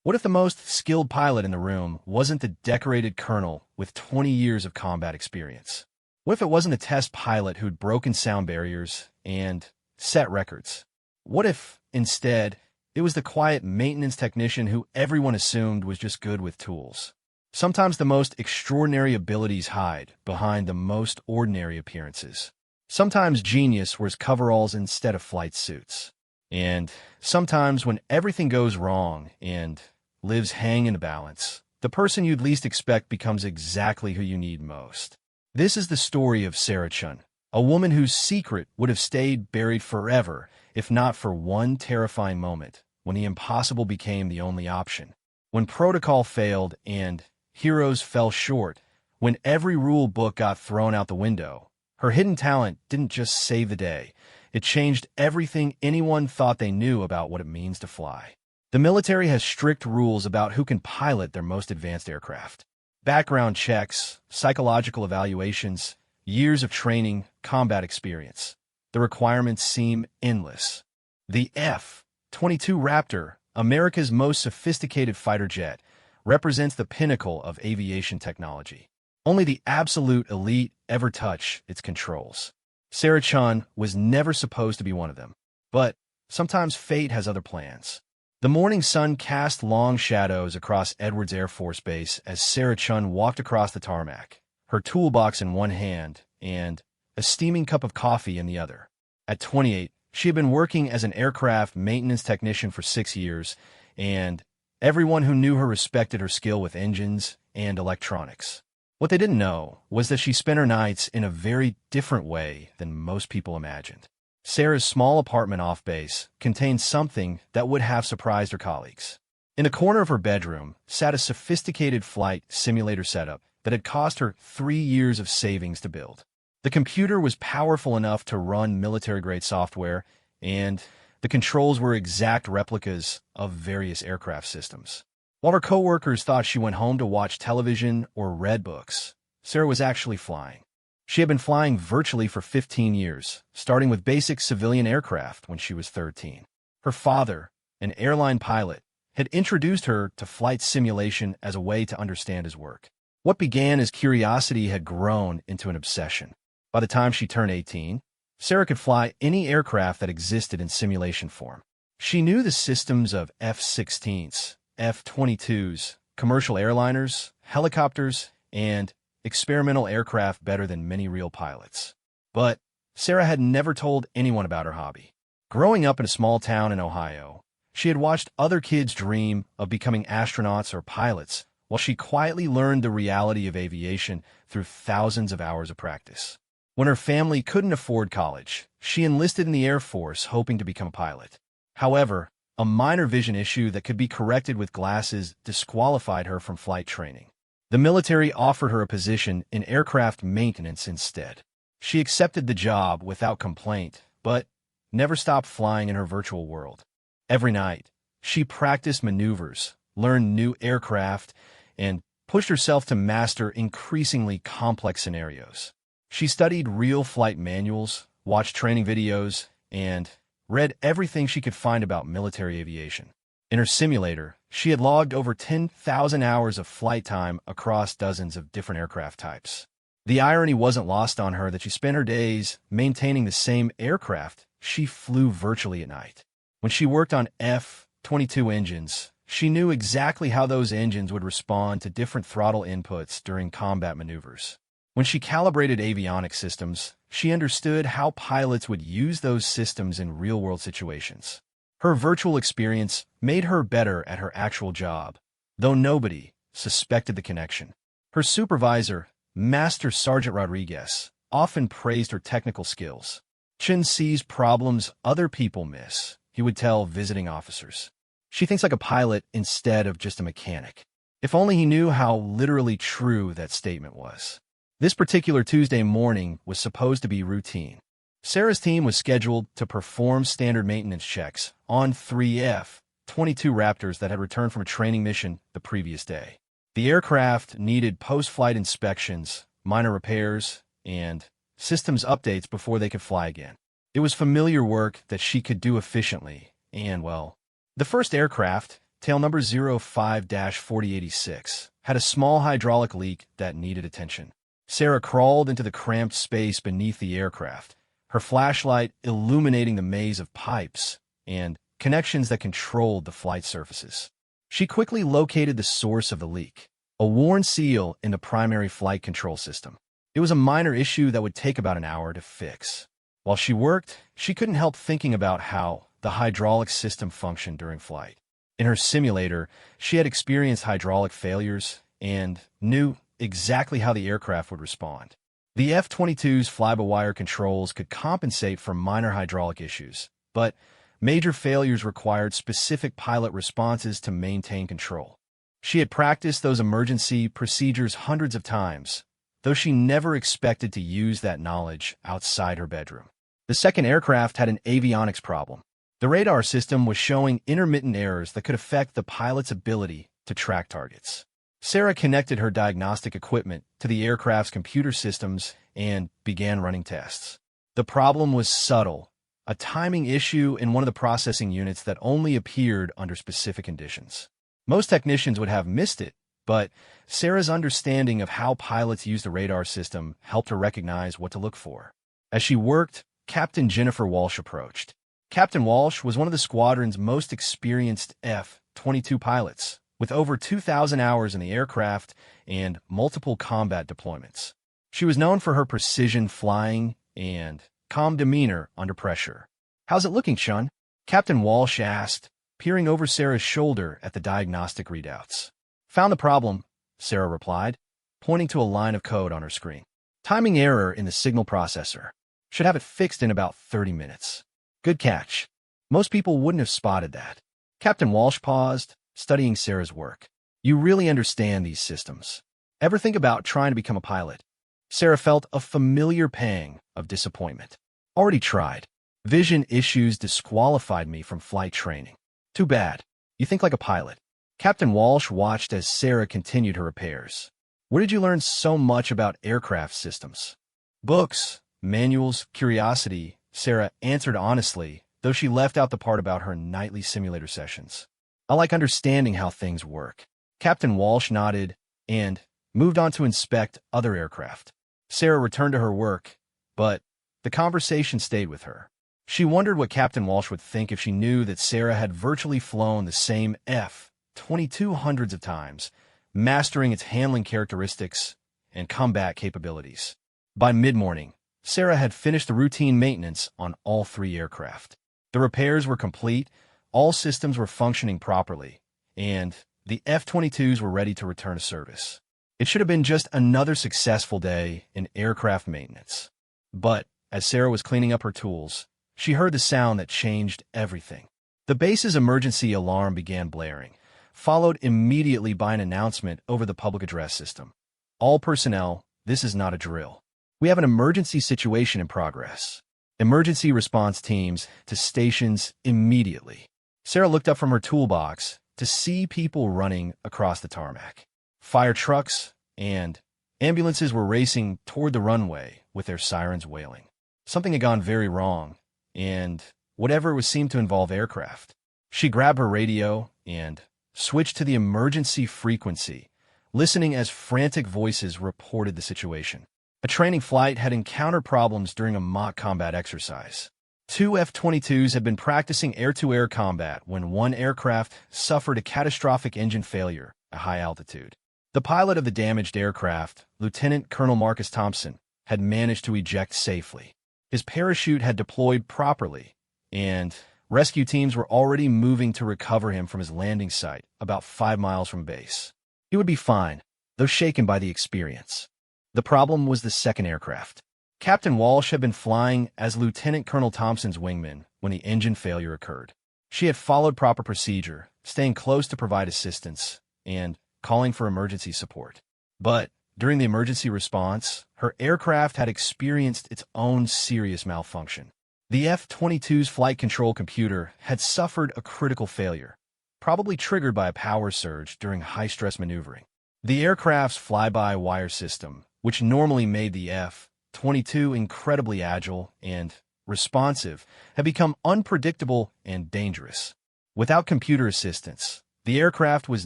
What if the most skilled pilot in the room wasn't the decorated colonel with 20 years of combat experience? What if it wasn't a test pilot who'd broken sound barriers and set records? What if, instead, it was the quiet maintenance technician who everyone assumed was just good with tools? Sometimes the most extraordinary abilities hide behind the most ordinary appearances. Sometimes genius wears coveralls instead of flight suits. And sometimes when everything goes wrong and lives hang in the balance, the person you'd least expect becomes exactly who you need most. This is the story of Sarah Chun, a woman whose secret would have stayed buried forever if not for one terrifying moment when the impossible became the only option. When protocol failed and heroes fell short, when every rule book got thrown out the window, her hidden talent didn't just save the day. It changed everything anyone thought they knew about what it means to fly. The military has strict rules about who can pilot their most advanced aircraft. Background checks, psychological evaluations, years of training, combat experience. The requirements seem endless. The F-22 Raptor, America's most sophisticated fighter jet, represents the pinnacle of aviation technology. Only the absolute elite ever touch its controls. Sarah Chun was never supposed to be one of them. But sometimes fate has other plans. The morning sun cast long shadows across Edwards Air Force Base as Sarah Chun walked across the tarmac, her toolbox in one hand and a steaming cup of coffee in the other. At 28, she had been working as an aircraft maintenance technician for 6 years, and everyone who knew her respected her skill with engines and electronics. What they didn't know was that she spent her nights in a very different way than most people imagined. Sarah's small apartment off base contained something that would have surprised her colleagues. In a corner of her bedroom sat a sophisticated flight simulator setup that had cost her 3 years of savings to build. The computer was powerful enough to run military-grade software, and the controls were exact replicas of various aircraft systems. While her coworkers thought she went home to watch television or read books, Sarah was actually flying. She had been flying virtually for 15 years, starting with basic civilian aircraft when she was 13. Her father, an airline pilot, had introduced her to flight simulation as a way to understand his work. What began as curiosity had grown into an obsession. By the time she turned 18, Sarah could fly any aircraft that existed in simulation form. She knew the systems of F-16s, F-22s, commercial airliners, helicopters, and experimental aircraft better than many real pilots. But Sarah had never told anyone about her hobby. Growing up in a small town in Ohio, she had watched other kids dream of becoming astronauts or pilots while she quietly learned the reality of aviation through thousands of hours of practice. When her family couldn't afford college, she enlisted in the Air Force hoping to become a pilot. However, a minor vision issue that could be corrected with glasses disqualified her from flight training. The military offered her a position in aircraft maintenance instead. She accepted the job without complaint, but never stopped flying in her virtual world. Every night, she practiced maneuvers, learned new aircraft, and pushed herself to master increasingly complex scenarios. She studied real flight manuals, watched training videos, and read everything she could find about military aviation. In her simulator, she had logged over 10,000 hours of flight time across dozens of different aircraft types. The irony wasn't lost on her that she spent her days maintaining the same aircraft she flew virtually at night. When she worked on F-22 engines, she knew exactly how those engines would respond to different throttle inputs during combat maneuvers. When she calibrated avionics systems, she understood how pilots would use those systems in real-world situations. Her virtual experience made her better at her actual job, though nobody suspected the connection. Her supervisor, Master Sergeant Rodriguez, often praised her technical skills. Chun sees problems other people miss, he would tell visiting officers. She thinks like a pilot instead of just a mechanic. If only he knew how literally true that statement was. This particular Tuesday morning was supposed to be routine. Sarah's team was scheduled to perform standard maintenance checks on 3 F-22 Raptors that had returned from a training mission the previous day. The aircraft needed post-flight inspections, minor repairs, and systems updates before they could fly again. It was familiar work that she could do efficiently, and, well, the first aircraft, tail number 05-4086, had a small hydraulic leak that needed attention. Sarah crawled into the cramped space beneath the aircraft, her flashlight illuminating the maze of pipes and connections that controlled the flight surfaces. She quickly located the source of the leak, a worn seal in the primary flight control system. It was a minor issue that would take about an hour to fix. While she worked, she couldn't help thinking about how the hydraulic system functioned during flight. In her simulator, she had experienced hydraulic failures and knew exactly how the aircraft would respond. The F-22's fly-by-wire controls could compensate for minor hydraulic issues, but major failures required specific pilot responses to maintain control. She had practiced those emergency procedures hundreds of times, though she never expected to use that knowledge outside her bedroom. The second aircraft had an avionics problem. The radar system was showing intermittent errors that could affect the pilot's ability to track targets. Sarah connected her diagnostic equipment to the aircraft's computer systems and began running tests. The problem was subtle, a timing issue in one of the processing units that only appeared under specific conditions. Most technicians would have missed it, but Sarah's understanding of how pilots use the radar system helped her recognize what to look for. As she worked, Captain Jennifer Walsh approached. Captain Walsh was one of the squadron's most experienced F-22 pilots, with over 2,000 hours in the aircraft and multiple combat deployments. She was known for her precision flying and calm demeanor under pressure. "How's it looking, Sean?" Captain Walsh asked, peering over Sarah's shoulder at the diagnostic readouts. "Found the problem," Sarah replied, pointing to a line of code on her screen. "Timing error in the signal processor. Should have it fixed in about 30 minutes. Good catch. Most people wouldn't have spotted that." Captain Walsh paused, studying Sarah's work. "You really understand these systems. Ever think about trying to become a pilot?" Sarah felt a familiar pang of disappointment. "Already tried. Vision issues disqualified me from flight training." "Too bad. You think like a pilot." Captain Walsh watched as Sarah continued her repairs. "Where did you learn so much about aircraft systems?" "Books, manuals, curiosity," Sarah answered honestly, though she left out the part about her nightly simulator sessions. "I like understanding how things work." Captain Walsh nodded and moved on to inspect other aircraft. Sarah returned to her work, but the conversation stayed with her. She wondered what Captain Walsh would think if she knew that Sarah had virtually flown the same F-22 hundreds of times, mastering its handling characteristics and combat capabilities. By mid-morning, Sarah had finished the routine maintenance on all three aircraft. The repairs were complete, all systems were functioning properly, and the F-22s were ready to return to service. It should have been just another successful day in aircraft maintenance. But as Sarah was cleaning up her tools, she heard the sound that changed everything. The base's emergency alarm began blaring, followed immediately by an announcement over the public address system. "All personnel, this is not a drill. We have an emergency situation in progress. Emergency response teams to stations immediately." Sarah looked up from her toolbox to see people running across the tarmac. Fire trucks and ambulances were racing toward the runway with their sirens wailing. Something had gone very wrong, and whatever it was seemed to involve aircraft. She grabbed her radio and switched to the emergency frequency, listening as frantic voices reported the situation. A training flight had encountered problems during a mock combat exercise. 2 F-22s had been practicing air-to-air combat when one aircraft suffered a catastrophic engine failure at high altitude. The pilot of the damaged aircraft, Lieutenant Colonel Marcus Thompson, had managed to eject safely. His parachute had deployed properly, and rescue teams were already moving to recover him from his landing site about 5 miles from base. He would be fine, though shaken by the experience. The problem was the second aircraft. Captain Walsh had been flying as Lieutenant Colonel Thompson's wingman when the engine failure occurred. She had followed proper procedure, staying close to provide assistance and calling for emergency support. But during the emergency response, her aircraft had experienced its own serious malfunction. The F-22's flight control computer had suffered a critical failure, probably triggered by a power surge during high-stress maneuvering. The aircraft's fly-by-wire system, which normally made the F-22 incredibly agile and responsive, had become unpredictable and dangerous. Without computer assistance, The aircraft was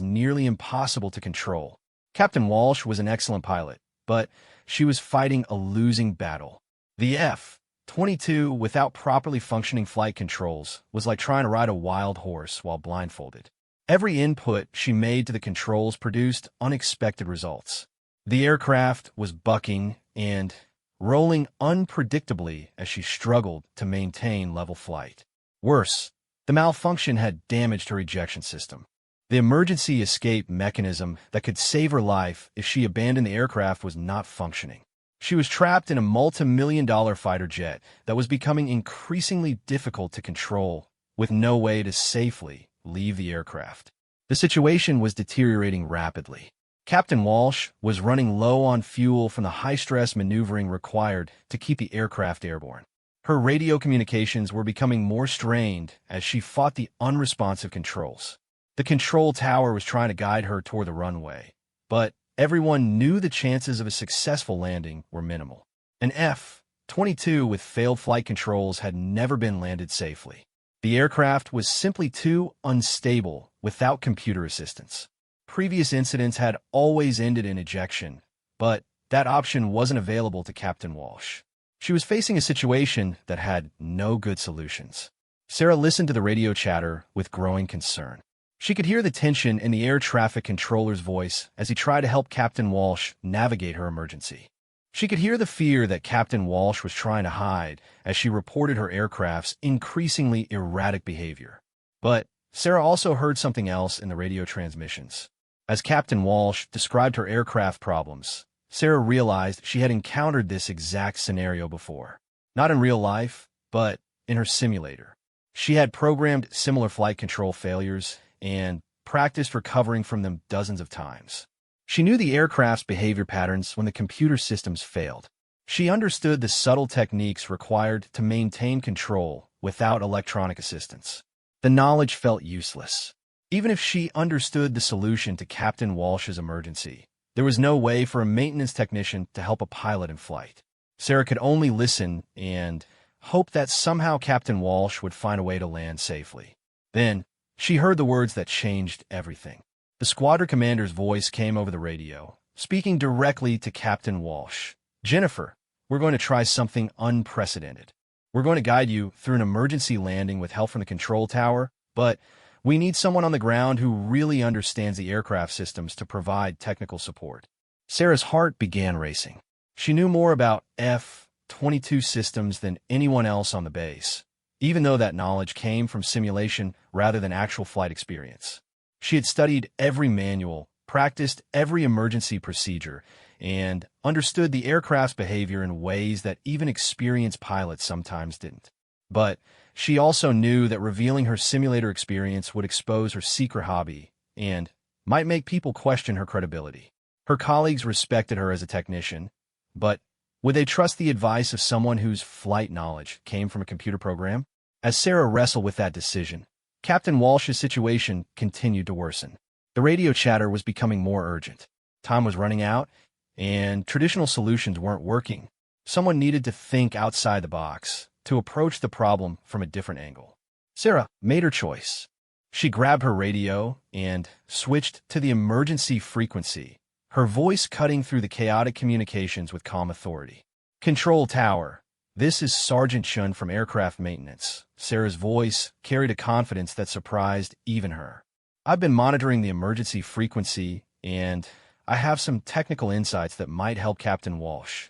nearly impossible to control. Captain Walsh was an excellent pilot, but she was fighting a losing battle. The F-22, without properly functioning flight controls, was like trying to ride a wild horse while blindfolded. Every input she made to the controls produced unexpected results. The aircraft was bucking and rolling unpredictably as she struggled to maintain level flight. Worse, the malfunction had damaged her ejection system. The emergency escape mechanism that could save her life if she abandoned the aircraft was not functioning. She was trapped in a multi-million-dollar fighter jet that was becoming increasingly difficult to control, with no way to safely leave the aircraft. The situation was deteriorating rapidly. Captain Walsh was running low on fuel from the high-stress maneuvering required to keep the aircraft airborne. Her radio communications were becoming more strained as she fought the unresponsive controls. The control tower was trying to guide her toward the runway, but everyone knew the chances of a successful landing were minimal. An F-22 with failed flight controls had never been landed safely. The aircraft was simply too unstable without computer assistance. Previous incidents had always ended in ejection, but that option wasn't available to Captain Walsh. She was facing a situation that had no good solutions. Sarah listened to the radio chatter with growing concern. She could hear the tension in the air traffic controller's voice as he tried to help Captain Walsh navigate her emergency. She could hear the fear that Captain Walsh was trying to hide as she reported her aircraft's increasingly erratic behavior. But Sarah also heard something else in the radio transmissions. As Captain Walsh described her aircraft problems, Sarah realized she had encountered this exact scenario before. Not in real life, but in her simulator. She had programmed similar flight control failures and practiced recovering from them dozens of times. She knew the aircraft's behavior patterns when the computer systems failed. She understood the subtle techniques required to maintain control without electronic assistance. The knowledge felt useless. Even if she understood the solution to Captain Walsh's emergency, there was no way for a maintenance technician to help a pilot in flight. Sarah could only listen and hope that somehow Captain Walsh would find a way to land safely. Then, she heard the words that changed everything. The squadron commander's voice came over the radio, speaking directly to Captain Walsh. "Jennifer, we're going to try something unprecedented. We're going to guide you through an emergency landing with help from the control tower, but we need someone on the ground who really understands the aircraft systems to provide technical support." Sarah's heart began racing. She knew more about F-22 systems than anyone else on the base, even though that knowledge came from simulation rather than actual flight experience. She had studied every manual, practiced every emergency procedure, and understood the aircraft's behavior in ways that even experienced pilots sometimes didn't. But she also knew that revealing her simulator experience would expose her secret hobby and might make people question her credibility. Her colleagues respected her as a technician, but would they trust the advice of someone whose flight knowledge came from a computer program? As Sarah wrestled with that decision, Captain Walsh's situation continued to worsen. The radio chatter was becoming more urgent. Time was running out, and traditional solutions weren't working. Someone needed to think outside the box, to approach the problem from a different angle. Sarah made her choice. She grabbed her radio and switched to the emergency frequency, her voice cutting through the chaotic communications with calm authority. "Control tower, this is Sergeant Chun from Aircraft Maintenance." Sarah's voice carried a confidence that surprised even her. "I've been monitoring the emergency frequency, and I have some technical insights that might help Captain Walsh."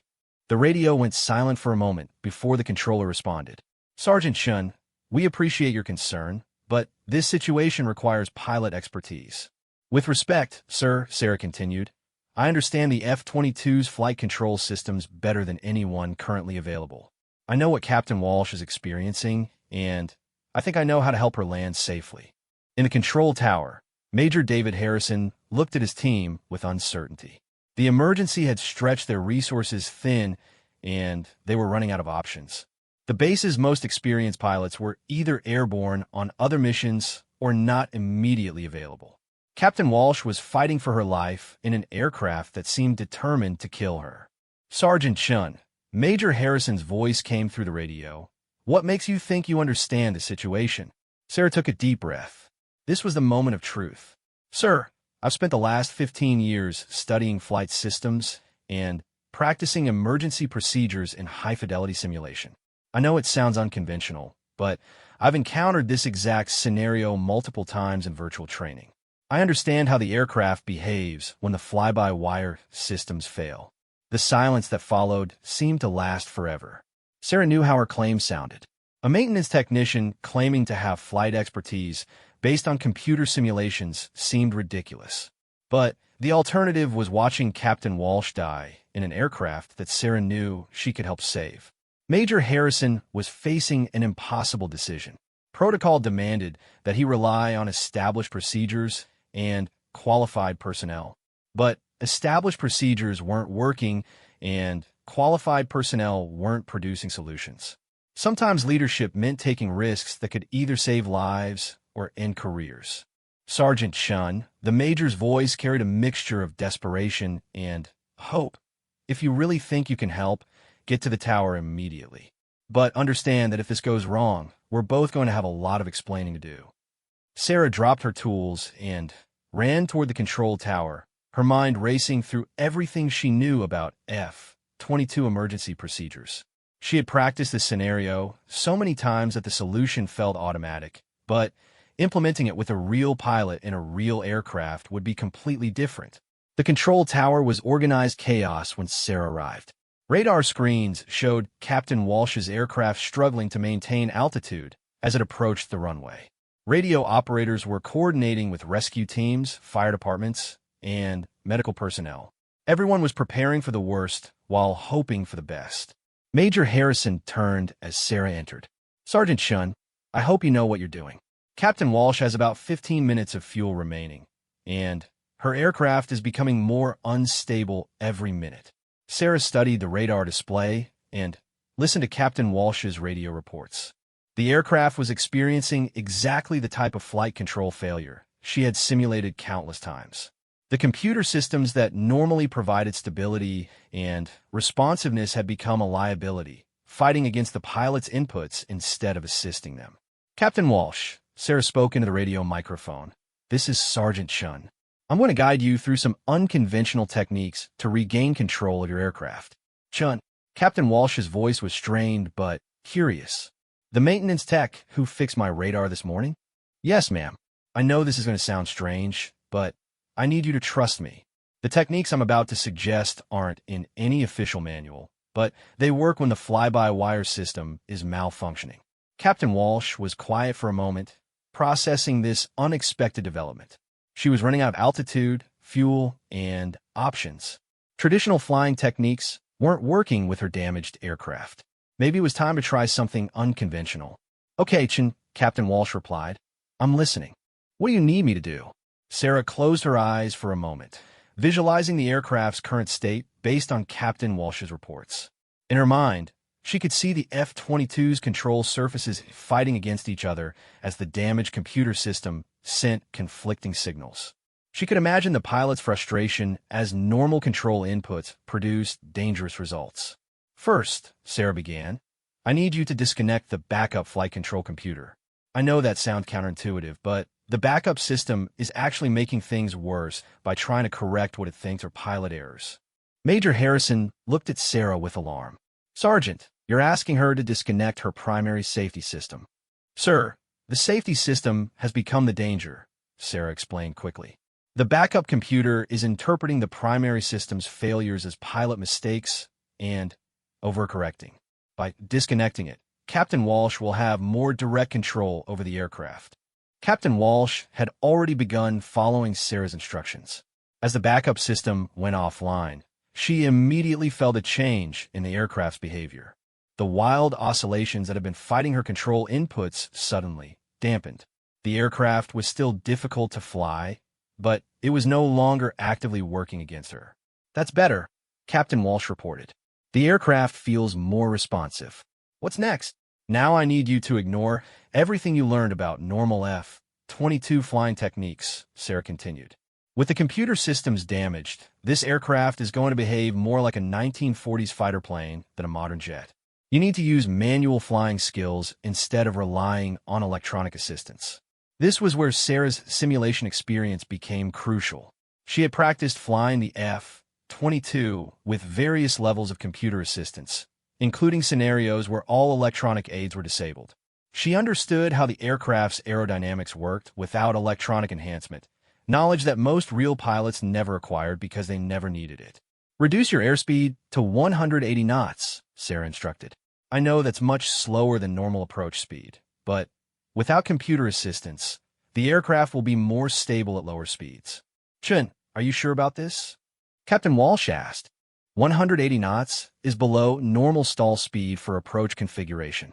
The radio went silent for a moment before the controller responded. "Sergeant Chun, we appreciate your concern, but this situation requires pilot expertise." "With respect, sir," Sarah continued, "I understand the F-22's flight control systems better than anyone currently available. I know what Captain Walsh is experiencing, and I think I know how to help her land safely." In the control tower, Major David Harrison looked at his team with uncertainty. The emergency had stretched their resources thin, and they were running out of options. The base's most experienced pilots were either airborne on other missions or not immediately available. Captain Walsh was fighting for her life in an aircraft that seemed determined to kill her. "Sergeant Chun," Major Harrison's voice came through the radio. "What makes you think you understand the situation?" Sarah took a deep breath. This was the moment of truth. Sir, I've spent the last 15 years studying flight systems and practicing emergency procedures in high-fidelity simulation. I know it sounds unconventional, but I've encountered this exact scenario multiple times in virtual training. I understand how the aircraft behaves when the fly-by-wire systems fail. The silence that followed seemed to last forever. Sarah knew how her claim sounded. A maintenance technician claiming to have flight expertise based on computer simulations seemed ridiculous. But the alternative was watching Captain Walsh die in an aircraft that Sarah knew she could help save. Major Harrison was facing an impossible decision. Protocol demanded that he rely on established procedures and qualified personnel. But established procedures weren't working, and qualified personnel weren't producing solutions. Sometimes leadership meant taking risks that could either save lives or end careers. Sergeant Shun, the major's voice carried a mixture of desperation and hope. If you really think you can help, get to the tower immediately. But understand that if this goes wrong, we're both going to have a lot of explaining to do. Sarah dropped her tools and ran toward the control tower, her mind racing through everything she knew about F-22 emergency procedures. She had practiced this scenario so many times that the solution felt automatic, but implementing it with a real pilot in a real aircraft would be completely different. The control tower was organized chaos when Sarah arrived. Radar screens showed Captain Walsh's aircraft struggling to maintain altitude as it approached the runway. Radio operators were coordinating with rescue teams, fire departments, and medical personnel. Everyone was preparing for the worst while hoping for the best. Major Harrison turned as Sarah entered. Sergeant Shun, I hope you know what you're doing. Captain Walsh has about 15 minutes of fuel remaining, and her aircraft is becoming more unstable every minute. Sarah studied the radar display and listened to Captain Walsh's radio reports. The aircraft was experiencing exactly the type of flight control failure she had simulated countless times. The computer systems that normally provided stability and responsiveness had become a liability, fighting against the pilot's inputs instead of assisting them. Captain Walsh, Sarah spoke into the radio microphone. This is Sergeant Shun. I'm going to guide you through some unconventional techniques to regain control of your aircraft. Shun, Captain Walsh's voice was strained but curious. The maintenance tech who fixed my radar this morning? Yes, ma'am. I know this is going to sound strange, but I need you to trust me. The techniques I'm about to suggest aren't in any official manual, but they work when the fly-by-wire system is malfunctioning. Captain Walsh was quiet for a moment, processing this unexpected development. She was running out of altitude, fuel, and options. Traditional flying techniques weren't working with her damaged aircraft. Maybe it was time to try something unconventional. Okay, Captain Walsh replied. I'm listening. What do you need me to do? Sarah closed her eyes for a moment, visualizing the aircraft's current state based on Captain Walsh's reports. In her mind, she could see the F-22's control surfaces fighting against each other as the damaged computer system sent conflicting signals. She could imagine the pilot's frustration as normal control inputs produced dangerous results. First, Sarah began, I need you to disconnect the backup flight control computer. I know that sounds counterintuitive, but the backup system is actually making things worse by trying to correct what it thinks are pilot errors. Major Harrison looked at Sarah with alarm. Sergeant, you're asking her to disconnect her primary safety system. Sir, the safety system has become the danger, Sarah explained quickly. The backup computer is interpreting the primary system's failures as pilot mistakes and overcorrecting. By disconnecting it, Captain Walsh will have more direct control over the aircraft. Captain Walsh had already begun following Sarah's instructions. As the backup system went offline, she immediately felt a change in the aircraft's behavior. The wild oscillations that had been fighting her control inputs suddenly dampened. The aircraft was still difficult to fly, but it was no longer actively working against her. That's better, Captain Walsh reported. The aircraft feels more responsive. What's next? Now I need you to ignore everything you learned about normal F-22 flying techniques, Sarah continued. With the computer systems damaged, this aircraft is going to behave more like a 1940s fighter plane than a modern jet. You need to use manual flying skills instead of relying on electronic assistance. This was where Sarah's simulation experience became crucial. She had practiced flying the F-22 with various levels of computer assistance, including scenarios where all electronic aids were disabled. She understood how the aircraft's aerodynamics worked without electronic enhancement, knowledge that most real pilots never acquired because they never needed it. Reduce your airspeed to 180 knots, Sarah instructed. I know that's much slower than normal approach speed, but without computer assistance, the aircraft will be more stable at lower speeds. Chun, are you sure about this? Captain Walsh asked. 180 knots is below normal stall speed for approach configuration.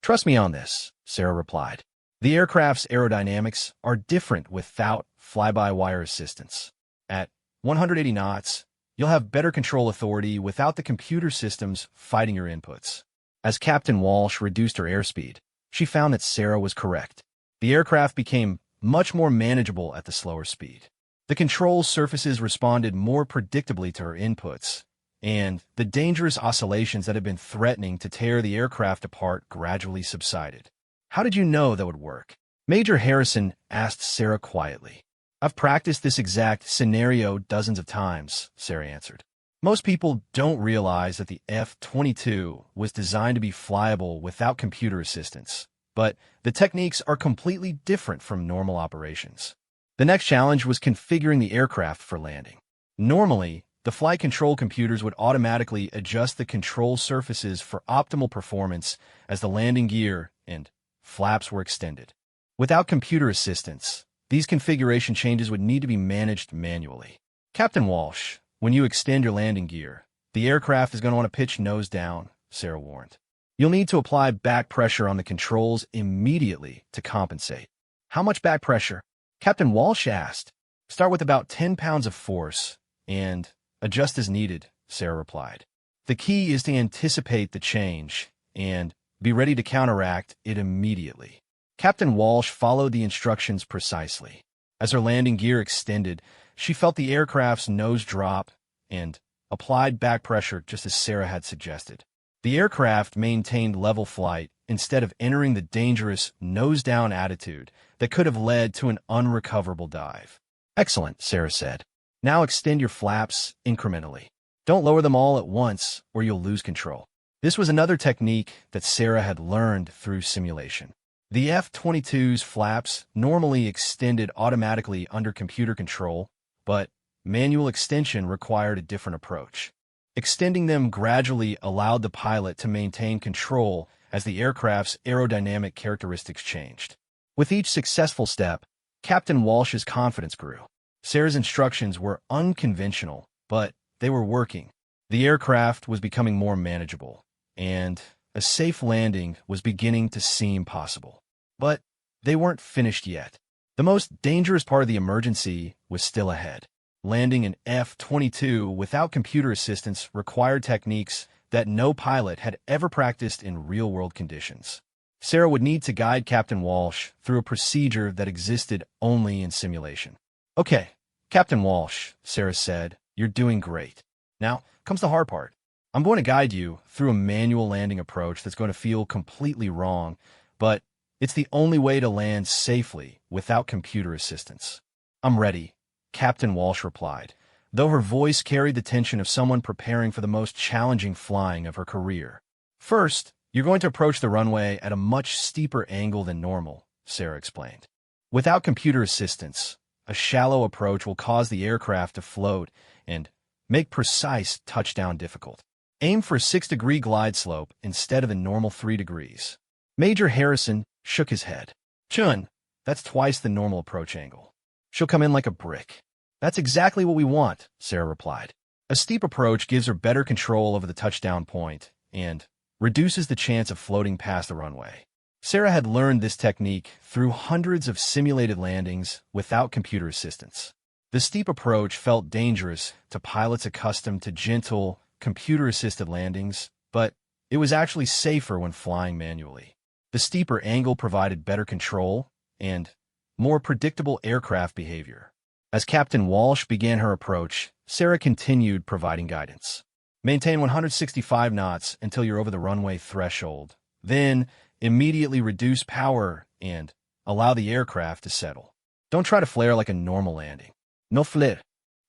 Trust me on this, Sarah replied. The aircraft's aerodynamics are different without fly-by-wire assistance. At 180 knots, you'll have better control authority without the computer systems fighting your inputs. As Captain Walsh reduced her airspeed, she found that Sarah was correct. The aircraft became much more manageable at the slower speed. The control surfaces responded more predictably to her inputs, and the dangerous oscillations that had been threatening to tear the aircraft apart gradually subsided. How did you know that would work? Major Harrison asked Sarah quietly. I've practiced this exact scenario dozens of times, Sarah answered. Most people don't realize that the F-22 was designed to be flyable without computer assistance, but the techniques are completely different from normal operations. The next challenge was configuring the aircraft for landing. Normally, the flight control computers would automatically adjust the control surfaces for optimal performance as the landing gear and flaps were extended. Without computer assistance, these configuration changes would need to be managed manually. Captain Walsh, when you extend your landing gear, the aircraft is going to want to pitch nose down, Sarah warned. You'll need to apply back pressure on the controls immediately to compensate. How much back pressure? Captain Walsh asked. Start with about 10 pounds of force and adjust as needed, Sarah replied. The key is to anticipate the change and be ready to counteract it immediately. Captain Walsh followed the instructions precisely. As her landing gear extended, she felt the aircraft's nose drop and applied back pressure just as Sarah had suggested. The aircraft maintained level flight instead of entering the dangerous nose-down attitude that could have led to an unrecoverable dive. Excellent, Sarah said. Now extend your flaps incrementally. Don't lower them all at once or you'll lose control. This was another technique that Sarah had learned through simulation. The F-22's flaps normally extended automatically under computer control, but manual extension required a different approach. Extending them gradually allowed the pilot to maintain control as the aircraft's aerodynamic characteristics changed. With each successful step, Captain Walsh's confidence grew. Sarah's instructions were unconventional, but they were working. The aircraft was becoming more manageable, and a safe landing was beginning to seem possible. But they weren't finished yet. The most dangerous part of the emergency was still ahead. Landing an F-22 without computer assistance required techniques that no pilot had ever practiced in real-world conditions. Sarah would need to guide Captain Walsh through a procedure that existed only in simulation. Okay, Captain Walsh, Sarah said, you're doing great. Now comes the hard part. I'm going to guide you through a manual landing approach that's going to feel completely wrong, but it's the only way to land safely without computer assistance. I'm ready, Captain Walsh replied, though her voice carried the tension of someone preparing for the most challenging flying of her career. First, you're going to approach the runway at a much steeper angle than normal, Sarah explained. Without computer assistance, a shallow approach will cause the aircraft to float and make precise touchdown difficult. Aim for a 6-degree glide slope instead of the normal 3 degrees. Major Harrison shook his head. Chun, that's twice the normal approach angle. She'll come in like a brick. That's exactly what we want, Sarah replied. A steep approach gives her better control over the touchdown point and reduces the chance of floating past the runway. Sarah had learned this technique through hundreds of simulated landings without computer assistance. The steep approach felt dangerous to pilots accustomed to gentle, computer-assisted landings, but it was actually safer when flying manually. The steeper angle provided better control and more predictable aircraft behavior. As Captain Walsh began her approach, Sarah continued providing guidance. Maintain 165 knots until you're over the runway threshold. Then, immediately reduce power and allow the aircraft to settle. Don't try to flare like a normal landing. No flip.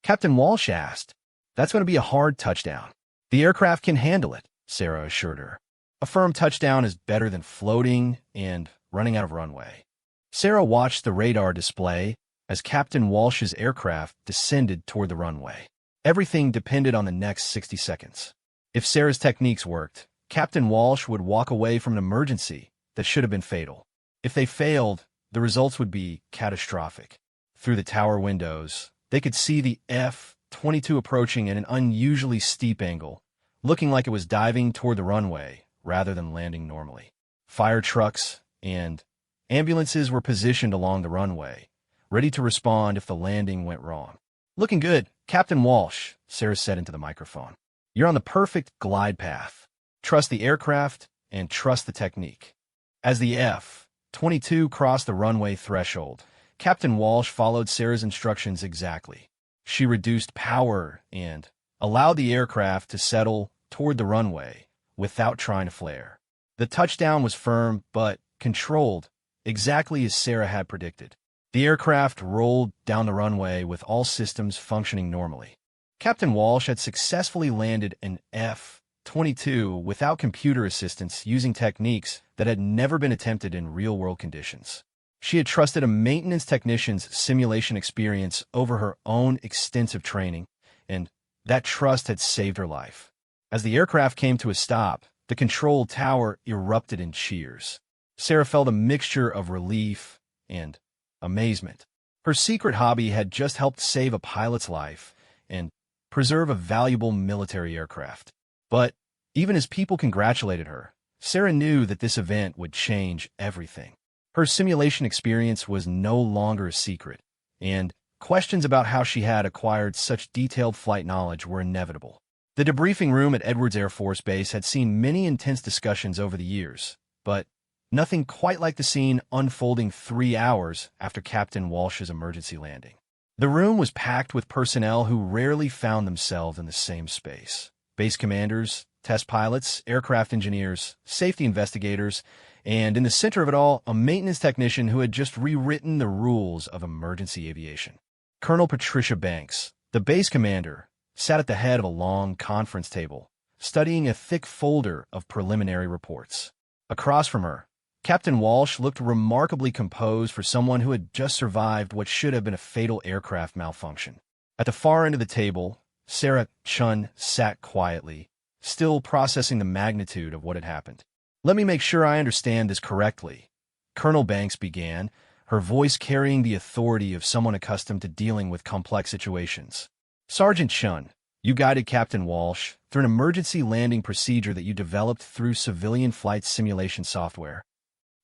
Captain Walsh asked. That's going to be a hard touchdown. The aircraft can handle it, Sarah assured her. A firm touchdown is better than floating and running out of runway. Sarah watched the radar display as Captain Walsh's aircraft descended toward the runway. Everything depended on the next 60 seconds. If Sarah's techniques worked, Captain Walsh would walk away from an emergency that should have been fatal. If they failed, the results would be catastrophic. Through the tower windows, they could see the F-22 approaching at an unusually steep angle, looking like it was diving toward the runway rather than landing normally. Fire trucks and ambulances were positioned along the runway, ready to respond if the landing went wrong. Looking good, Captain Walsh, Sarah said into the microphone. You're on the perfect glide path. Trust the aircraft and trust the technique. As the F-22 crossed the runway threshold, Captain Walsh followed Sarah's instructions exactly. She reduced power and allowed the aircraft to settle toward the runway without trying to flare. The touchdown was firm but controlled, exactly as Sarah had predicted. The aircraft rolled down the runway with all systems functioning normally. Captain Walsh had successfully landed an F-22 without computer assistance using techniques that had never been attempted in real-world conditions. She had trusted a maintenance technician's simulation experience over her own extensive training, and that trust had saved her life. As the aircraft came to a stop, the control tower erupted in cheers. Sarah felt a mixture of relief and amazement. Her secret hobby had just helped save a pilot's life and preserve a valuable military aircraft. But even as people congratulated her, Sarah knew that this event would change everything. Her simulation experience was no longer a secret, and questions about how she had acquired such detailed flight knowledge were inevitable. The debriefing room at Edwards Air Force Base had seen many intense discussions over the years, but nothing quite like the scene unfolding 3 hours after Captain Walsh's emergency landing. The room was packed with personnel who rarely found themselves in the same space. Base commanders, test pilots, aircraft engineers, safety investigators, and in the center of it all, a maintenance technician who had just rewritten the rules of emergency aviation. Colonel Patricia Banks, the base commander, sat at the head of a long conference table, studying a thick folder of preliminary reports. Across from her, Captain Walsh looked remarkably composed for someone who had just survived what should have been a fatal aircraft malfunction. At the far end of the table, Sarah Chun sat quietly, still processing the magnitude of what had happened. Let me make sure I understand this correctly, Colonel Banks began, her voice carrying the authority of someone accustomed to dealing with complex situations. Sergeant Chun, you guided Captain Walsh through an emergency landing procedure that you developed through civilian flight simulation software.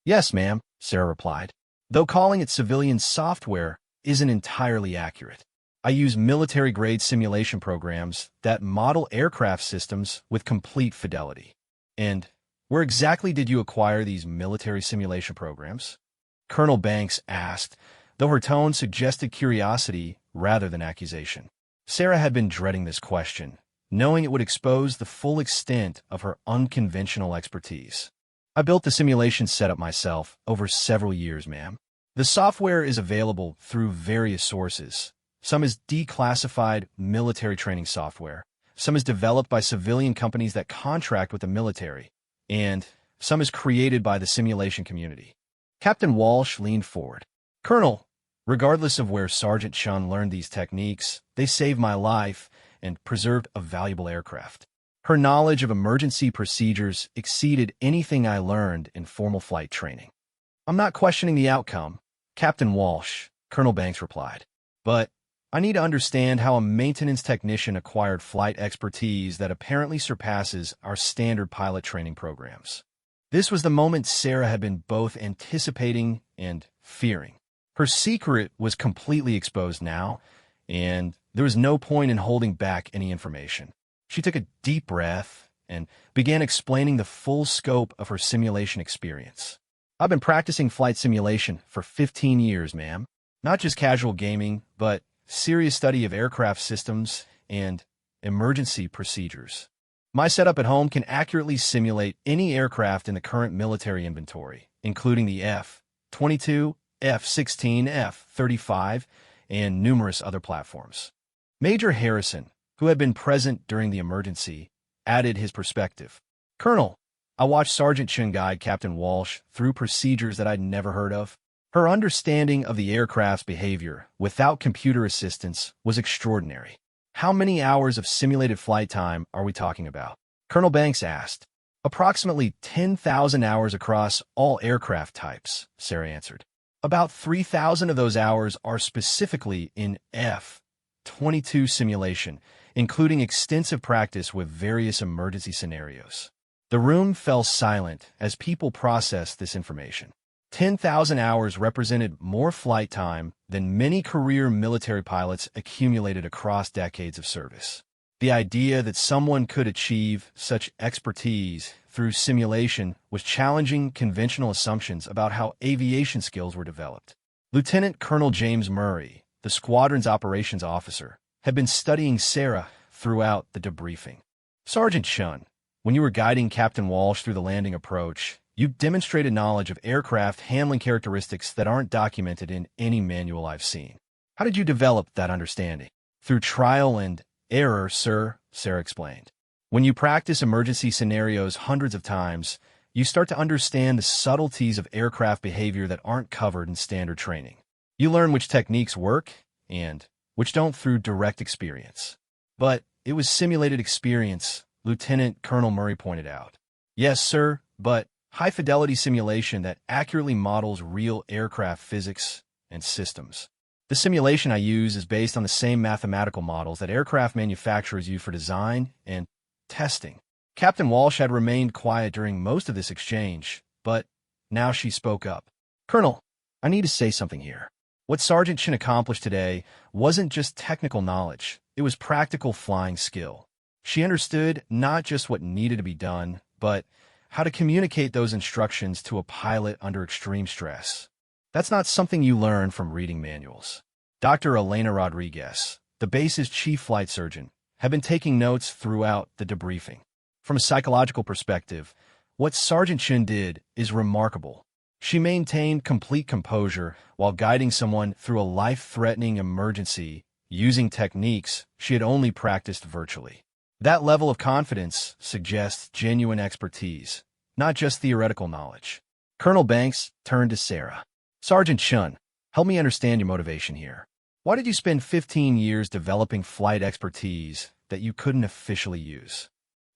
Yes, ma'am, Sarah replied, though calling it civilian software isn't entirely accurate. I use military-grade simulation programs that model aircraft systems with complete fidelity. And where exactly did you acquire these military simulation programs? Colonel Banks asked, though her tone suggested curiosity rather than accusation. Sarah had been dreading this question, knowing it would expose the full extent of her unconventional expertise. I built the simulation setup myself over several years, ma'am. The software is available through various sources. Some is declassified military training software. Some is developed by civilian companies that contract with the military. And some is created by the simulation community. Captain Walsh leaned forward. Colonel, regardless of where Sergeant Chun learned these techniques, they saved my life and preserved a valuable aircraft. Her knowledge of emergency procedures exceeded anything I learned in formal flight training. I'm not questioning the outcome, Captain Walsh, Colonel Banks replied. But I need to understand how a maintenance technician acquired flight expertise that apparently surpasses our standard pilot training programs. This was the moment Sarah had been both anticipating and fearing. Her secret was completely exposed now, and there was no point in holding back any information. She took a deep breath and began explaining the full scope of her simulation experience. I've been practicing flight simulation for 15 years, ma'am. Not just casual gaming, but serious study of aircraft systems and emergency procedures. My setup at home can accurately simulate any aircraft in the current military inventory, including the F-22 F-16, F-35, and numerous other platforms. Major Harrison, who had been present during the emergency, added his perspective. "Colonel, I watched Sergeant Chen guide Captain Walsh through procedures that I'd never heard of. Her understanding of the aircraft's behavior without computer assistance was extraordinary." "How many hours of simulated flight time are we talking about?" Colonel Banks asked. "Approximately 10,000 hours across all aircraft types," Sarah answered. "About 3,000 of those hours are specifically in F-22 simulation, including extensive practice with various emergency scenarios." The room fell silent as people processed this information. 10,000 hours represented more flight time than many career military pilots accumulated across decades of service. The idea that someone could achieve such expertise through simulation was challenging conventional assumptions about how aviation skills were developed. Lieutenant Colonel James Murray, the squadron's operations officer, had been studying Sarah throughout the debriefing. "Sergeant Shun, when you were guiding Captain Walsh through the landing approach, you demonstrated knowledge of aircraft handling characteristics that aren't documented in any manual I've seen. How did you develop that understanding?" "Through trial and error, sir," Sarah explained. "When you practice emergency scenarios hundreds of times, you start to understand the subtleties of aircraft behavior that aren't covered in standard training. You learn which techniques work and which don't through direct experience." "But it was simulated experience," Lieutenant Colonel Murray pointed out. "Yes, sir, but high-fidelity simulation that accurately models real aircraft physics and systems. The simulation I use is based on the same mathematical models that aircraft manufacturers use for design and testing." Captain Walsh had remained quiet during most of this exchange, but now she spoke up. "Colonel, I need to say something here. What Sergeant Chin accomplished today wasn't just technical knowledge, it was practical flying skill. She understood not just what needed to be done, but how to communicate those instructions to a pilot under extreme stress. That's not something you learn from reading manuals." Dr. Elena Rodriguez, the base's chief flight surgeon, had been taking notes throughout the debriefing. From a psychological perspective, what Sergeant Chin did is remarkable. She maintained complete composure while guiding someone through a life-threatening emergency using techniques she had only practiced virtually. That level of confidence suggests genuine expertise, not just theoretical knowledge. Colonel Banks turned to Sarah. "Sergeant Chun, help me understand your motivation here. Why did you spend 15 years developing flight expertise that you couldn't officially use?"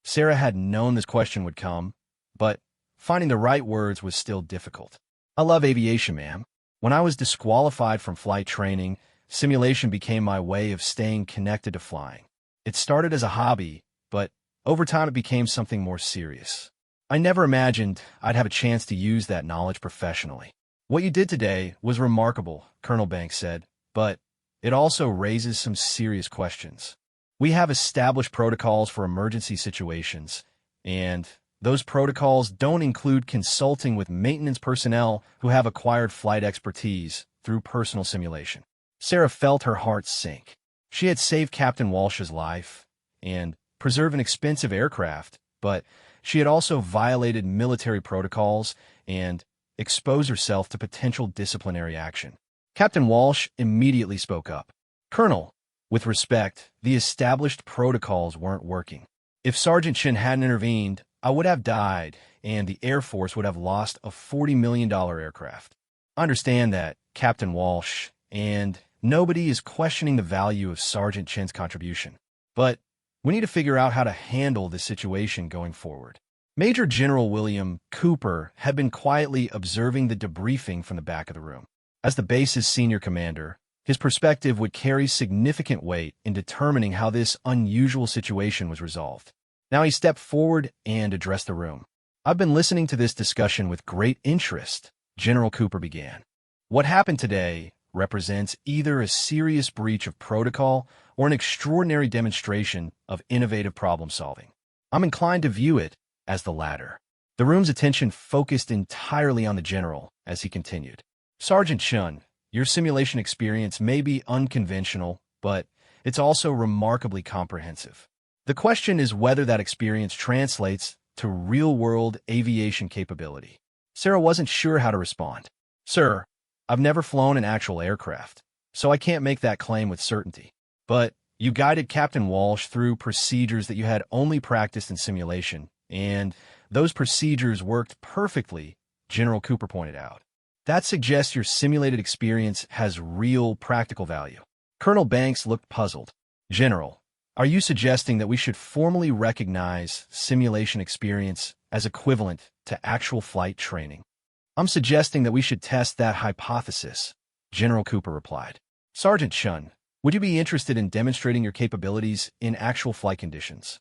Sarah had known this question would come, but finding the right words was still difficult. "I love aviation, ma'am. When I was disqualified from flight training, simulation became my way of staying connected to flying. It started as a hobby, but over time it became something more serious. I never imagined I'd have a chance to use that knowledge professionally." "What you did today was remarkable," Colonel Banks said, "but it also raises some serious questions. We have established protocols for emergency situations, and those protocols don't include consulting with maintenance personnel who have acquired flight expertise through personal simulation." Sarah felt her heart sink. She had saved Captain Walsh's life and preserved an expensive aircraft, but she had also violated military protocols and exposed herself to potential disciplinary action. Captain Walsh immediately spoke up. "Colonel, with respect, the established protocols weren't working. If Sergeant Chin hadn't intervened, I would have died, and the Air Force would have lost a $40 million aircraft. I understand that, Captain Walsh, and nobody is questioning the value of Sergeant Chin's contribution. But we need to figure out how to handle this situation going forward." Major General William Cooper had been quietly observing the debriefing from the back of the room. As the base's senior commander, his perspective would carry significant weight in determining how this unusual situation was resolved. Now he stepped forward and addressed the room. "I've been listening to this discussion with great interest," General Cooper began. "What happened today represents either a serious breach of protocol or an extraordinary demonstration of innovative problem-solving. I'm inclined to view it as the latter." The room's attention focused entirely on the general as he continued. "Sergeant Chun, your simulation experience may be unconventional, but it's also remarkably comprehensive. The question is whether that experience translates to real-world aviation capability." Sarah wasn't sure how to respond. "Sir, I've never flown an actual aircraft, so I can't make that claim with certainty. But you guided Captain Walsh through procedures that you had only practiced in simulation, and those procedures worked perfectly, General Cooper pointed out. That suggests your simulated experience has real practical value. Colonel Banks looked puzzled. General, are you suggesting that we should formally recognize simulation experience as equivalent to actual flight training? I'm suggesting that we should test that hypothesis, General Cooper replied. Sergeant Chun, would you be interested in demonstrating your capabilities in actual flight conditions?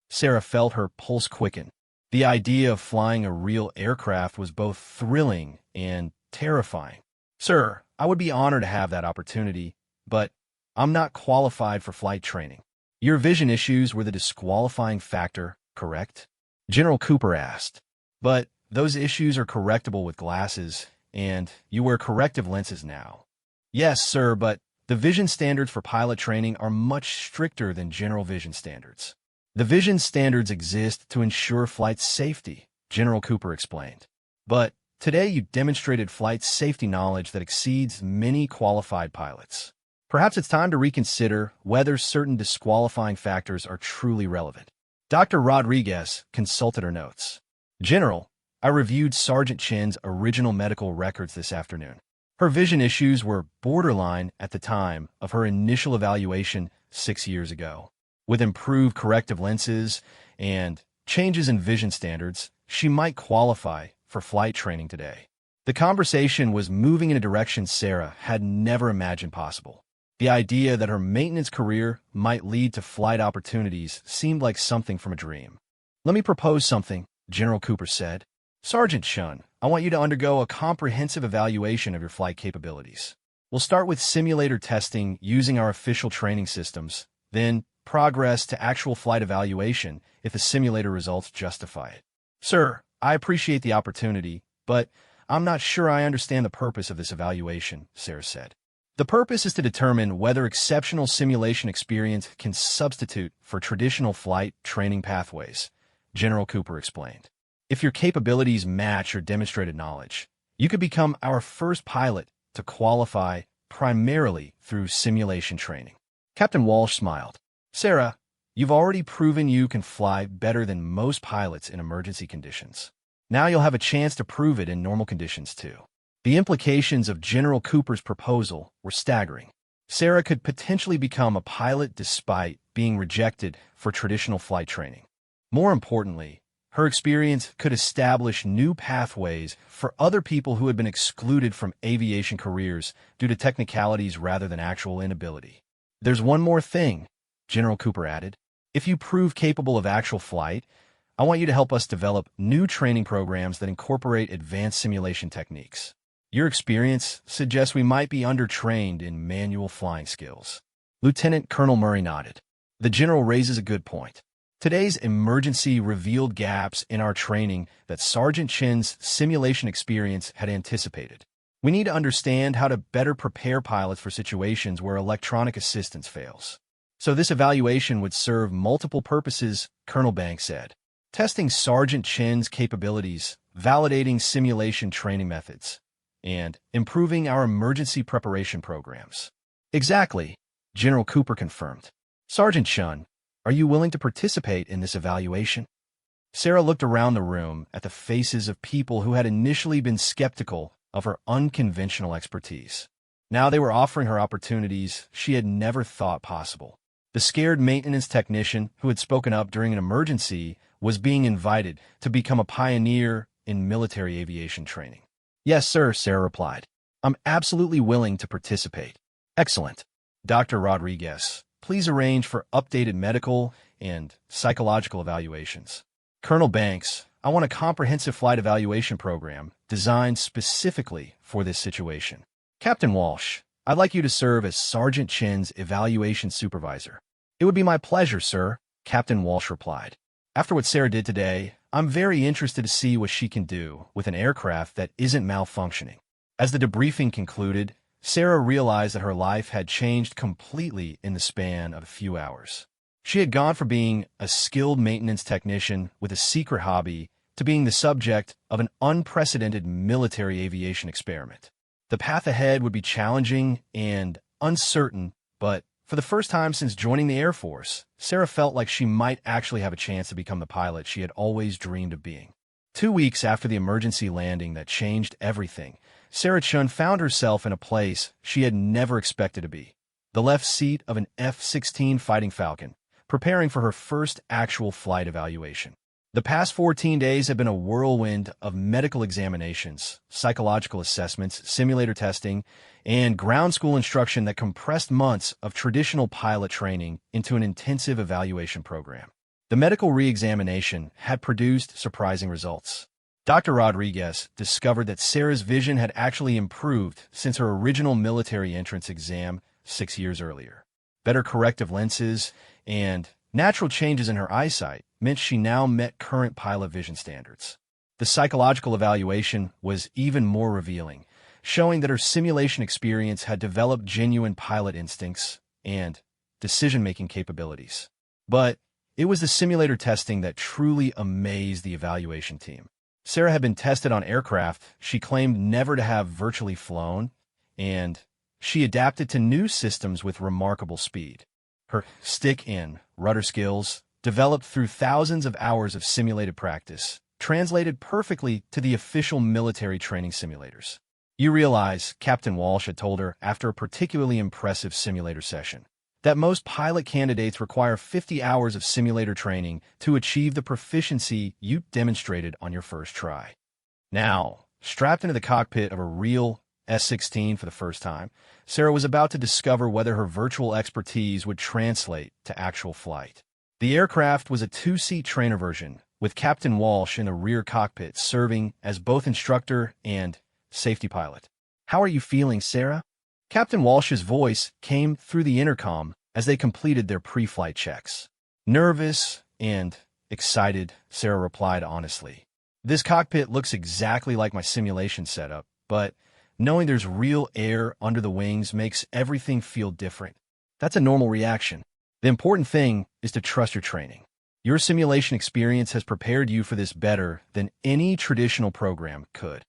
Sarah felt her pulse quicken. The idea of flying a real aircraft was both thrilling and terrifying. Sir, I would be honored to have that opportunity, but I'm not qualified for flight training. Your vision issues were the disqualifying factor, correct? General Cooper asked. But those issues are correctable with glasses, and you wear corrective lenses now. Yes, sir, but the vision standards for pilot training are much stricter than general vision standards. The vision standards exist to ensure flight safety, General Cooper explained. But today you demonstrated flight safety knowledge that exceeds many qualified pilots. Perhaps it's time to reconsider whether certain disqualifying factors are truly relevant. Dr. Rodriguez consulted her notes. General, I reviewed Sergeant Chin's original medical records this afternoon. Her vision issues were borderline at the time of her initial evaluation 6 years ago. With improved corrective lenses and changes in vision standards, she might qualify for flight training today. The conversation was moving in a direction Sarah had never imagined possible. The idea that her maintenance career might lead to flight opportunities seemed like something from a dream. Let me propose something, General Cooper said. Sergeant Chun, I want you to undergo a comprehensive evaluation of your flight capabilities. We'll start with simulator testing using our official training systems, then progress to actual flight evaluation if the simulator results justify it. Sir, I appreciate the opportunity, but I'm not sure I understand the purpose of this evaluation, Sarah said. The purpose is to determine whether exceptional simulation experience can substitute for traditional flight training pathways, General Cooper explained. If your capabilities match your demonstrated knowledge, you could become our first pilot to qualify primarily through simulation training. Captain Walsh smiled. Sarah, you've already proven you can fly better than most pilots in emergency conditions. Now you'll have a chance to prove it in normal conditions too. The implications of General Cooper's proposal were staggering. Sarah could potentially become a pilot despite being rejected for traditional flight training. More importantly, her experience could establish new pathways for other people who had been excluded from aviation careers due to technicalities rather than actual inability. There's one more thing, General Cooper added. If you prove capable of actual flight, I want you to help us develop new training programs that incorporate advanced simulation techniques. Your experience suggests we might be undertrained in manual flying skills. Lieutenant Colonel Murray nodded. The general raises a good point. Today's emergency revealed gaps in our training that Sergeant Chin's simulation experience had anticipated. We need to understand how to better prepare pilots for situations where electronic assistance fails. So this evaluation would serve multiple purposes, Colonel Banks said. Testing Sergeant Chin's capabilities, validating simulation training methods, and improving our emergency preparation programs. Exactly, General Cooper confirmed. Sergeant Chun, are you willing to participate in this evaluation? Sarah looked around the room at the faces of people who had initially been skeptical of her unconventional expertise. Now they were offering her opportunities she had never thought possible. The scared maintenance technician who had spoken up during an emergency was being invited to become a pioneer in military aviation training. Yes, sir, Sarah replied. I'm absolutely willing to participate. Excellent. Dr. Rodriguez, please arrange for updated medical and psychological evaluations. Colonel Banks, I want a comprehensive flight evaluation program designed specifically for this situation. Captain Walsh, I'd like you to serve as Sergeant Chin's evaluation supervisor. It would be my pleasure, sir, Captain Walsh replied. After what Sarah did today, I'm very interested to see what she can do with an aircraft that isn't malfunctioning. As the debriefing concluded, Sarah realized that her life had changed completely in the span of a few hours. She had gone from being a skilled maintenance technician with a secret hobby to being the subject of an unprecedented military aviation experiment. The path ahead would be challenging and uncertain, but for the first time since joining the Air Force, Sarah felt like she might actually have a chance to become the pilot she had always dreamed of being. 2 weeks after the emergency landing that changed everything, Sarah Chun found herself in a place she had never expected to be, the left seat of an F-16 Fighting Falcon, preparing for her first actual flight evaluation. The past 14 days have been a whirlwind of medical examinations, psychological assessments, simulator testing, and ground school instruction that compressed months of traditional pilot training into an intensive evaluation program. The medical re-examination had produced surprising results. Dr. Rodriguez discovered that Sarah's vision had actually improved since her original military entrance exam 6 years earlier. Better corrective lenses and natural changes in her eyesight meant she now met current pilot vision standards. The psychological evaluation was even more revealing, showing that her simulation experience had developed genuine pilot instincts and decision-making capabilities. But it was the simulator testing that truly amazed the evaluation team. Sarah had been tested on aircraft she claimed never to have virtually flown, and she adapted to new systems with remarkable speed. Her stick and rudder skills, developed through thousands of hours of simulated practice, translated perfectly to the official military training simulators. You realize, Captain Walsh had told her after a particularly impressive simulator session, that most pilot candidates require 50 hours of simulator training to achieve the proficiency you demonstrated on your first try. Now, strapped into the cockpit of a real S-16 for the first time, Sarah was about to discover whether her virtual expertise would translate to actual flight. The aircraft was a two-seat trainer version, with Captain Walsh in the rear cockpit serving as both instructor and safety pilot. "How are you feeling, Sarah?" Captain Walsh's voice came through the intercom as they completed their pre-flight checks. "Nervous and excited," Sarah replied honestly. "This cockpit looks exactly like my simulation setup, but knowing there's real air under the wings makes everything feel different." "That's a normal reaction. The important thing is to trust your training. Your simulation experience has prepared you for this better than any traditional program could."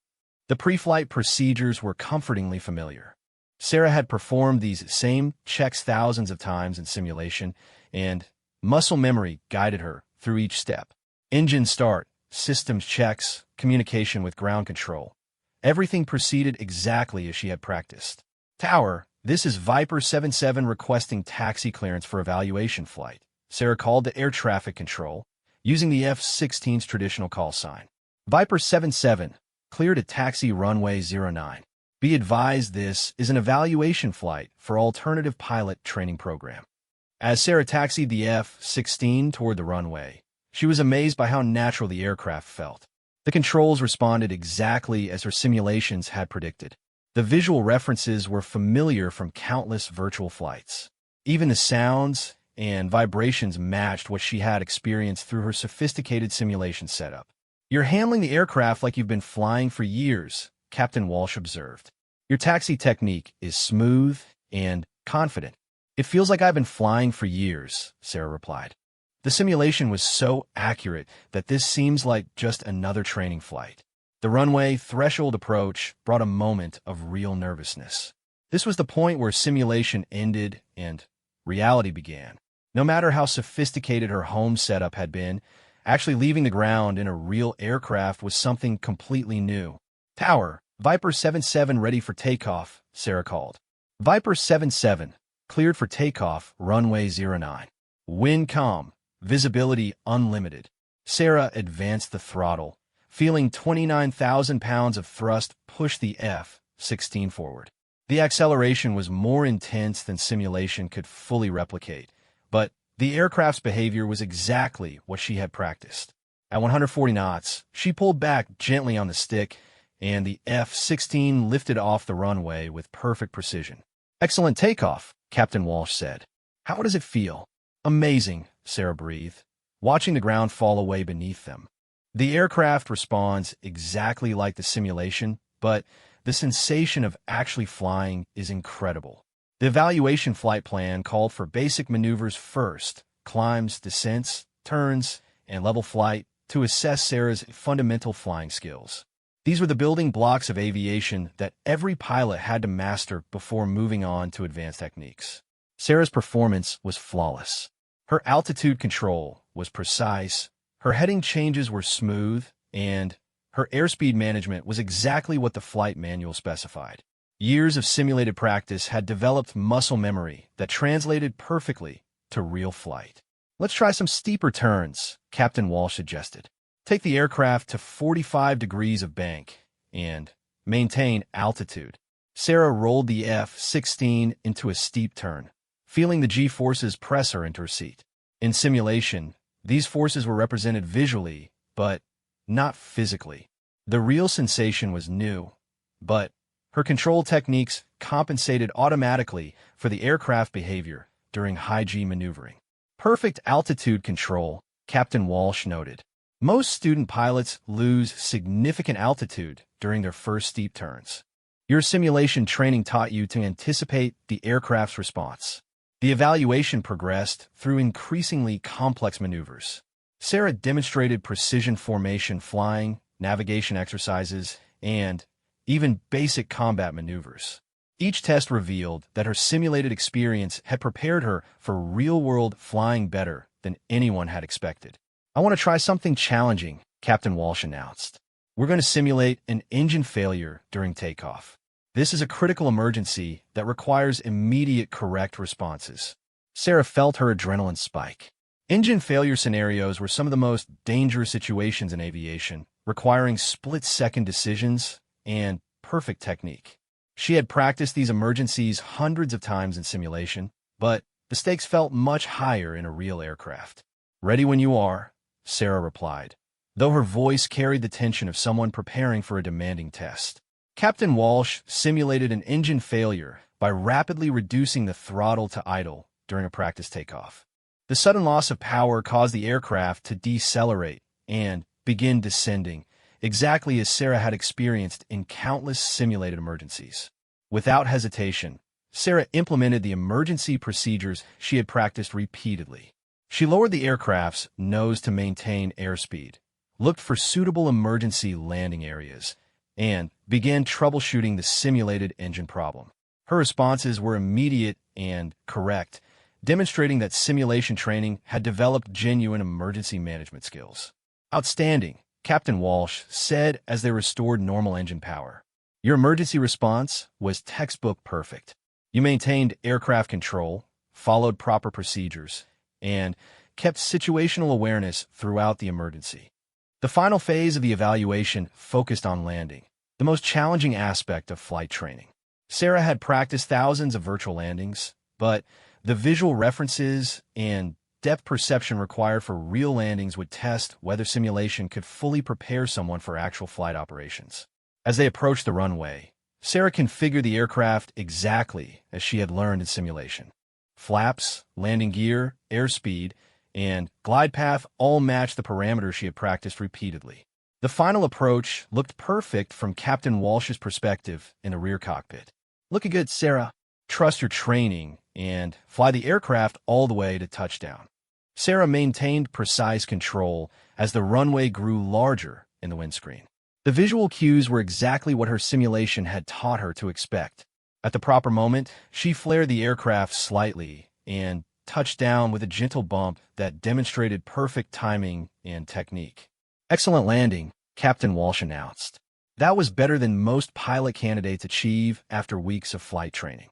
The pre-flight procedures were comfortingly familiar. Sarah had performed these same checks thousands of times in simulation, and muscle memory guided her through each step. Engine start, systems checks, communication with ground control. Everything proceeded exactly as she had practiced. "Tower, this is Viper 77 requesting taxi clearance for evaluation flight," Sarah called to air traffic control, using the F-16's traditional call sign. "Viper 77, clear to taxi runway 09. Be advised this is an evaluation flight for alternative pilot training program." As Sarah taxied the F-16 toward the runway, she was amazed by how natural the aircraft felt. The controls responded exactly as her simulations had predicted. The visual references were familiar from countless virtual flights. Even the sounds and vibrations matched what she had experienced through her sophisticated simulation setup. "You're handling the aircraft like you've been flying for years," Captain Walsh observed. "Your taxi technique is smooth and confident." "It feels like I've been flying for years," Sarah replied. The simulation was so accurate that this seems like just another training flight. The runway threshold approach brought a moment of real nervousness. This was the point where simulation ended and reality began. No matter how sophisticated her home setup had been, actually leaving the ground in a real aircraft was something completely new. "Tower, Viper 77 ready for takeoff," Sarah called. "Viper 77, cleared for takeoff, runway 09. Wind calm, visibility unlimited." Sarah advanced the throttle, feeling 29,000 pounds of thrust push the F-16 forward. The acceleration was more intense than simulation could fully replicate, but the aircraft's behavior was exactly what she had practiced. At 140 knots, she pulled back gently on the stick, and the F-16 lifted off the runway with perfect precision. "Excellent takeoff," Captain Walsh said. "How does it feel?" "Amazing," Sarah breathed, watching the ground fall away beneath them. The aircraft responds exactly like the simulation, but the sensation of actually flying is incredible. The evaluation flight plan called for basic maneuvers first, climbs, descents, turns, and level flight to assess Sarah's fundamental flying skills. These were the building blocks of aviation that every pilot had to master before moving on to advanced techniques. Sarah's performance was flawless. Her altitude control was precise, her heading changes were smooth, and her airspeed management was exactly what the flight manual specified. Years of simulated practice had developed muscle memory that translated perfectly to real flight. "Let's try some steeper turns," Captain Walsh suggested. "Take the aircraft to 45 degrees of bank and maintain altitude." Sarah rolled the F-16 into a steep turn, feeling the G-forces press her into her seat. In simulation, these forces were represented visually, but not physically. The real sensation was new, but her control techniques compensated automatically for the aircraft behavior during high-G maneuvering. "Perfect altitude control," Captain Walsh noted. "Most student pilots lose significant altitude during their first steep turns. Your simulation training taught you to anticipate the aircraft's response." The evaluation progressed through increasingly complex maneuvers. Sarah demonstrated precision formation flying, navigation exercises, and even basic combat maneuvers. Each test revealed that her simulated experience had prepared her for real-world flying better than anyone had expected. "I want to try something challenging," Captain Walsh announced. "We're going to simulate an engine failure during takeoff. This is a critical emergency that requires immediate correct responses." Sarah felt her adrenaline spike. Engine failure scenarios were some of the most dangerous situations in aviation, requiring split-second decisions and perfect technique. She had practiced these emergencies hundreds of times in simulation, but the stakes felt much higher in a real aircraft. "Ready when you are," Sarah replied, though her voice carried the tension of someone preparing for a demanding test. Captain Walsh simulated an engine failure by rapidly reducing the throttle to idle during a practice takeoff. The sudden loss of power caused the aircraft to decelerate and begin descending, exactly as Sarah had experienced in countless simulated emergencies. Without hesitation, Sarah implemented the emergency procedures she had practiced repeatedly. She lowered the aircraft's nose to maintain airspeed, looked for suitable emergency landing areas, and began troubleshooting the simulated engine problem. Her responses were immediate and correct, demonstrating that simulation training had developed genuine emergency management skills. "Outstanding," Captain Walsh said as they restored normal engine power. "Your emergency response was textbook perfect. You maintained aircraft control, followed proper procedures, and kept situational awareness throughout the emergency." The final phase of the evaluation focused on landing, the most challenging aspect of flight training. Sarah had practiced thousands of virtual landings, but the visual references and depth perception required for real landings would test whether simulation could fully prepare someone for actual flight operations. As they approached the runway, Sarah configured the aircraft exactly as she had learned in simulation. Flaps, landing gear, airspeed, and glide path all matched the parameters she had practiced repeatedly. The final approach looked perfect from Captain Walsh's perspective in the rear cockpit. "Looking good, Sarah. Trust your training and fly the aircraft all the way to touchdown." Sarah maintained precise control as the runway grew larger in the windscreen. The visual cues were exactly what her simulation had taught her to expect. At the proper moment, she flared the aircraft slightly and touched down with a gentle bump that demonstrated perfect timing and technique. "Excellent landing," Captain Walsh announced. That was better than most pilot candidates achieve after weeks of flight training.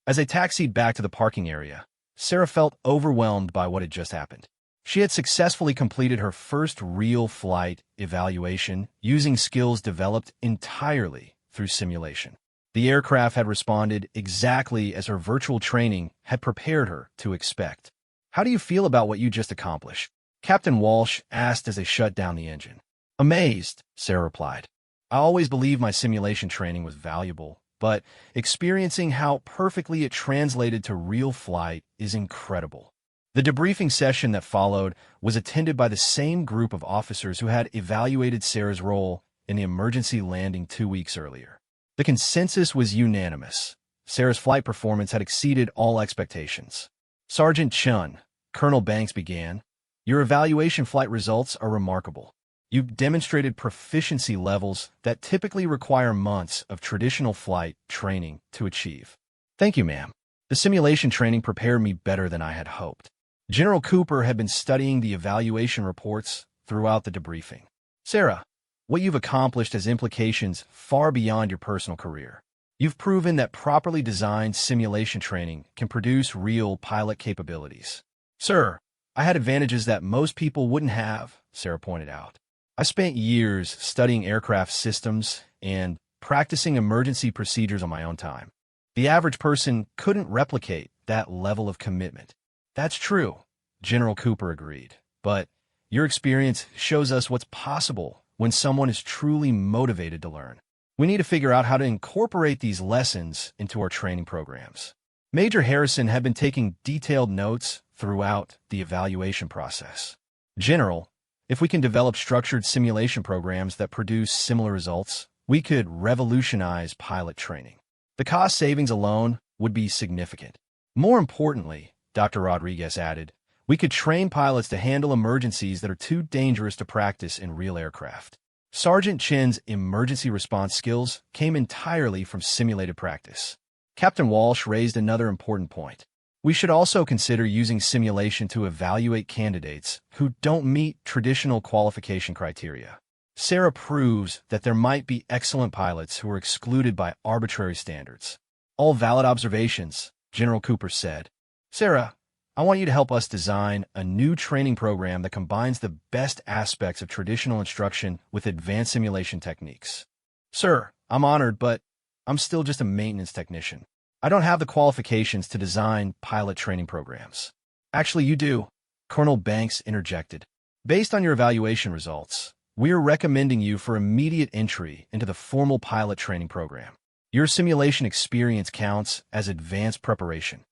As they taxied back to the parking area, Sarah felt overwhelmed by what had just happened. She had successfully completed her first real flight evaluation using skills developed entirely through simulation. The aircraft had responded exactly as her virtual training had prepared her to expect. "How do you feel about what you just accomplished?" Captain Walsh asked as they shut down the engine. "Amazed," Sarah replied. "I always believed my simulation training was valuable, but experiencing how perfectly it translated to real flight is incredible." The debriefing session that followed was attended by the same group of officers who had evaluated Sarah's role in the emergency landing 2 weeks earlier. The consensus was unanimous. Sarah's flight performance had exceeded all expectations. "Sergeant Chun," Colonel Banks began, "your evaluation flight results are remarkable. You've demonstrated proficiency levels that typically require months of traditional flight training to achieve. Thank you, ma'am. The simulation training prepared me better than I had hoped. General Cooper had been studying the evaluation reports throughout the debriefing. Sarah, what you've accomplished has implications far beyond your personal career. You've proven that properly designed simulation training can produce real pilot capabilities. Sir, I had advantages that most people wouldn't have, Sarah pointed out. I spent years studying aircraft systems and practicing emergency procedures on my own time. The average person couldn't replicate that level of commitment. That's true, General Cooper agreed, but your experience shows us what's possible when someone is truly motivated to learn. We need to figure out how to incorporate these lessons into our training programs. Major Harrison had been taking detailed notes throughout the evaluation process. General, if we can develop structured simulation programs that produce similar results, we could revolutionize pilot training. The cost savings alone would be significant. More importantly, Dr. Rodriguez added, we could train pilots to handle emergencies that are too dangerous to practice in real aircraft. Sergeant Chin's emergency response skills came entirely from simulated practice. Captain Walsh raised another important point. We should also consider using simulation to evaluate candidates who don't meet traditional qualification criteria. Sarah proves that there might be excellent pilots who are excluded by arbitrary standards. All valid observations, General Cooper said. Sarah, I want you to help us design a new training program that combines the best aspects of traditional instruction with advanced simulation techniques. Sir, I'm honored, but I'm still just a maintenance technician. I don't have the qualifications to design pilot training programs. Actually, you do, Colonel Banks interjected. Based on your evaluation results, we are recommending you for immediate entry into the formal pilot training program. Your simulation experience counts as advanced preparation.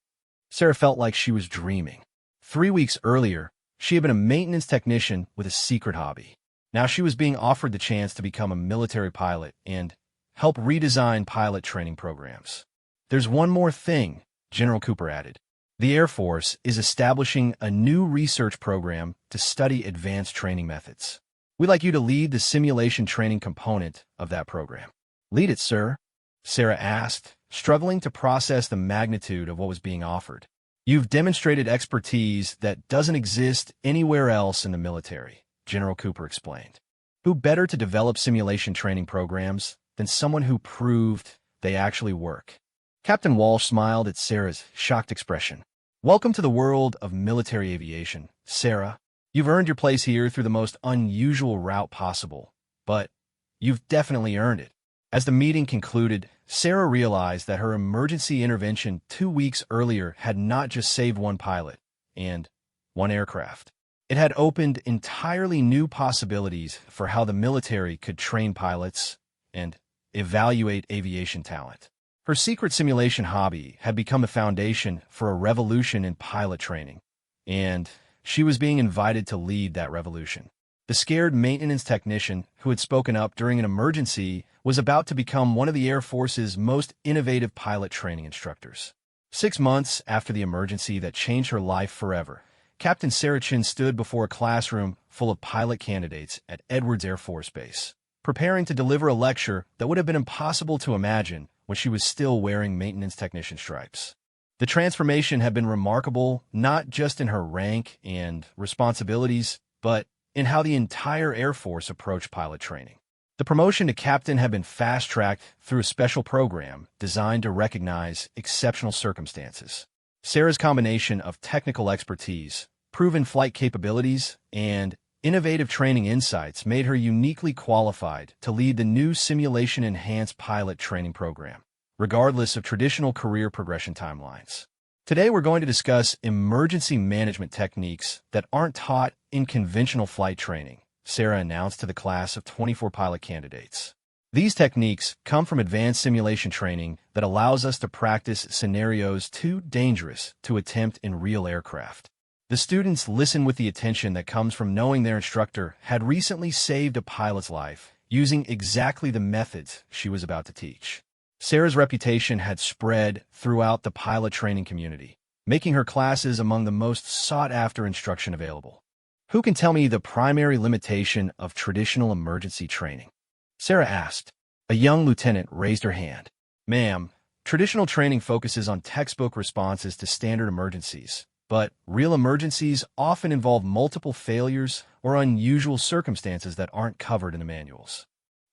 Sarah felt like she was dreaming. 3 weeks earlier, she had been a maintenance technician with a secret hobby. Now she was being offered the chance to become a military pilot and help redesign pilot training programs. There's one more thing, General Cooper added. The Air Force is establishing a new research program to study advanced training methods. We'd like you to lead the simulation training component of that program. Lead it, sir, Sarah asked, struggling to process the magnitude of what was being offered. You've demonstrated expertise that doesn't exist anywhere else in the military, General Cooper explained. Who better to develop simulation training programs than someone who proved they actually work? Captain Walsh smiled at Sarah's shocked expression. Welcome to the world of military aviation, Sarah. You've earned your place here through the most unusual route possible, but you've definitely earned it. As the meeting concluded, Sarah realized that her emergency intervention 2 weeks earlier had not just saved one pilot and one aircraft. It had opened entirely new possibilities for how the military could train pilots and evaluate aviation talent. Her secret simulation hobby had become the foundation for a revolution in pilot training, and she was being invited to lead that revolution. The scared maintenance technician who had spoken up during an emergency was about to become one of the Air Force's most innovative pilot training instructors. 6 months after the emergency that changed her life forever, Captain Sarah Chin stood before a classroom full of pilot candidates at Edwards Air Force Base, preparing to deliver a lecture that would have been impossible to imagine when she was still wearing maintenance technician stripes. The transformation had been remarkable not just in her rank and responsibilities, but in how the entire Air Force approached pilot training. The promotion to captain had been fast-tracked through a special program designed to recognize exceptional circumstances. Sarah's combination of technical expertise, proven flight capabilities, and innovative training insights made her uniquely qualified to lead the new simulation-enhanced pilot training program, regardless of traditional career progression timelines. Today, we're going to discuss emergency management techniques that aren't taught in conventional flight training, Sarah announced to the class of 24 pilot candidates. These techniques come from advanced simulation training that allows us to practice scenarios too dangerous to attempt in real aircraft. The students listen with the attention that comes from knowing their instructor had recently saved a pilot's life using exactly the methods she was about to teach. Sarah's reputation had spread throughout the pilot training community, making her classes among the most sought-after instruction available. Who can tell me the primary limitation of traditional emergency training? Sarah asked. A young lieutenant raised her hand. Ma'am, traditional training focuses on textbook responses to standard emergencies, but real emergencies often involve multiple failures or unusual circumstances that aren't covered in the manuals.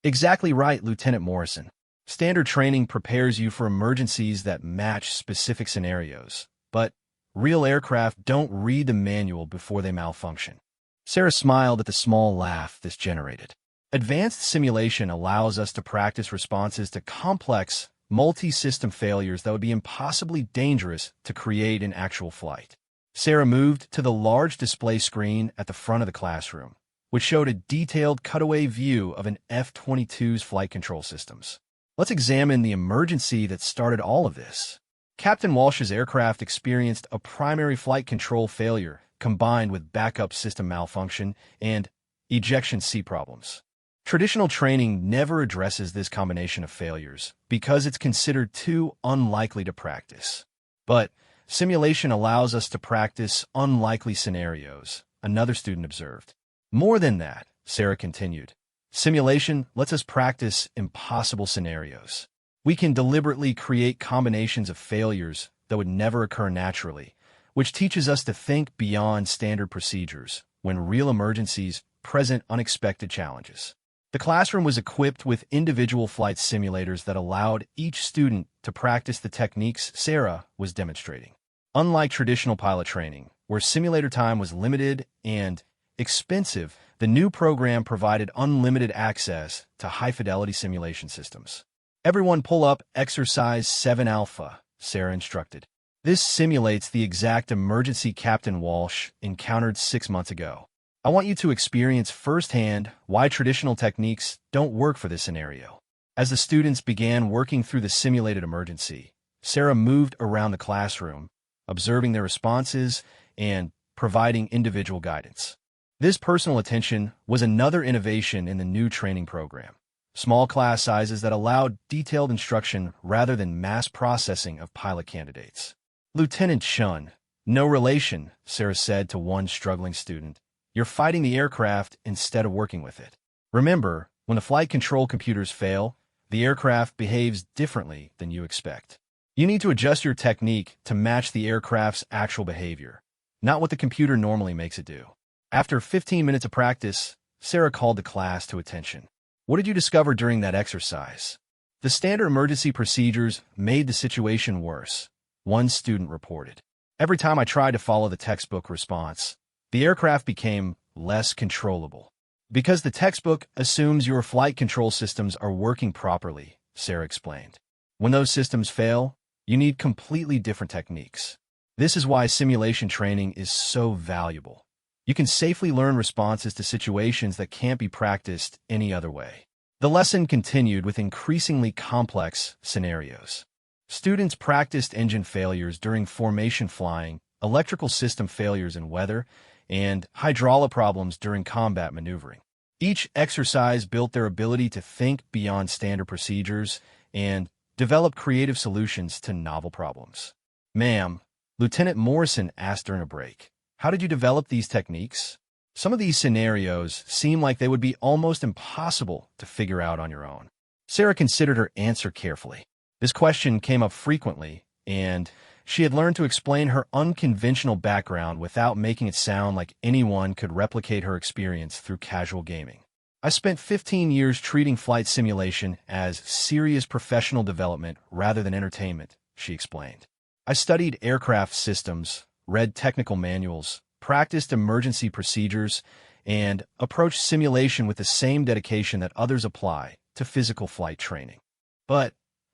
Exactly right, Lieutenant Morrison. Standard training prepares you for emergencies that match specific scenarios, but real aircraft don't read the manual before they malfunction. Sarah smiled at the small laugh this generated. Advanced simulation allows us to practice responses to complex, multi-system failures that would be impossibly dangerous to create in actual flight. Sarah moved to the large display screen at the front of the classroom, which showed a detailed cutaway view of an F-22's flight control systems. Let's examine the emergency that started all of this. Captain Walsh's aircraft experienced a primary flight control failure combined with backup system malfunction and ejection seat problems. Traditional training never addresses this combination of failures because it's considered too unlikely to practice. But simulation allows us to practice unlikely scenarios, another student observed. More than that, Sarah continued, simulation lets us practice impossible scenarios. We can deliberately create combinations of failures that would never occur naturally, which teaches us to think beyond standard procedures when real emergencies present unexpected challenges. The classroom was equipped with individual flight simulators that allowed each student to practice the techniques Sarah was demonstrating. Unlike traditional pilot training, where simulator time was limited and expensive, the new program provided unlimited access to high-fidelity simulation systems. Everyone pull up Exercise 7 Alpha, Sarah instructed. This simulates the exact emergency Captain Walsh encountered 6 months ago. I want you to experience firsthand why traditional techniques don't work for this scenario. As the students began working through the simulated emergency, Sarah moved around the classroom, observing their responses and providing individual guidance. This personal attention was another innovation in the new training program. Small class sizes that allowed detailed instruction rather than mass processing of pilot candidates. Lieutenant Shun, no relation, Sarah said to one struggling student. You're fighting the aircraft instead of working with it. Remember, when the flight control computers fail, the aircraft behaves differently than you expect. You need to adjust your technique to match the aircraft's actual behavior, not what the computer normally makes it do. After 15 minutes of practice, Sarah called the class to attention. What did you discover during that exercise? The standard emergency procedures made the situation worse, one student reported. Every time I tried to follow the textbook response, the aircraft became less controllable. Because the textbook assumes your flight control systems are working properly, Sarah explained. When those systems fail, you need completely different techniques. This is why simulation training is so valuable. You can safely learn responses to situations that can't be practiced any other way. The lesson continued with increasingly complex scenarios. Students practiced engine failures during formation flying, electrical system failures in weather, and hydraulic problems during combat maneuvering. Each exercise built their ability to think beyond standard procedures and develop creative solutions to novel problems. Ma'am, Lieutenant Morrison asked during a break, how did you develop these techniques? Some of these scenarios seem like they would be almost impossible to figure out on your own. Sarah considered her answer carefully. This question came up frequently, and she had learned to explain her unconventional background without making it sound like anyone could replicate her experience through casual gaming. I spent 15 years treating flight simulation as serious professional development rather than entertainment, she explained. I studied aircraft systems, read technical manuals, practiced emergency procedures, and approached simulation with the same dedication that others apply to physical flight training. But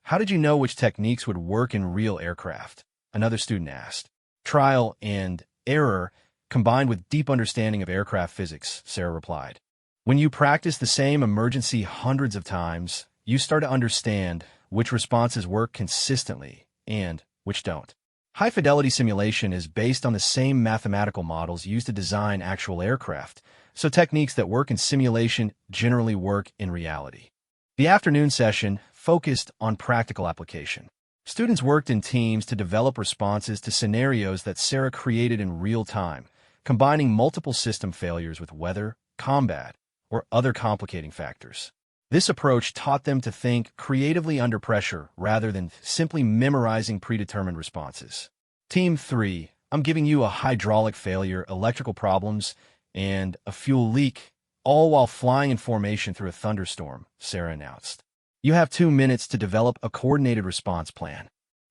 how did you know which techniques would work in real aircraft? Another student asked. Trial and error combined with deep understanding of aircraft physics, Sarah replied. When you practice the same emergency hundreds of times, you start to understand which responses work consistently and which don't. High-fidelity simulation is based on the same mathematical models used to design actual aircraft, so techniques that work in simulation generally work in reality. The afternoon session focused on practical application. Students worked in teams to develop responses to scenarios that Sarah created in real time, combining multiple system failures with weather, combat, or other complicating factors. This approach taught them to think creatively under pressure rather than simply memorizing predetermined responses. Team 3, I'm giving you a hydraulic failure, electrical problems, and a fuel leak, all while flying in formation through a thunderstorm, Sarah announced. You have 2 minutes to develop a coordinated response plan.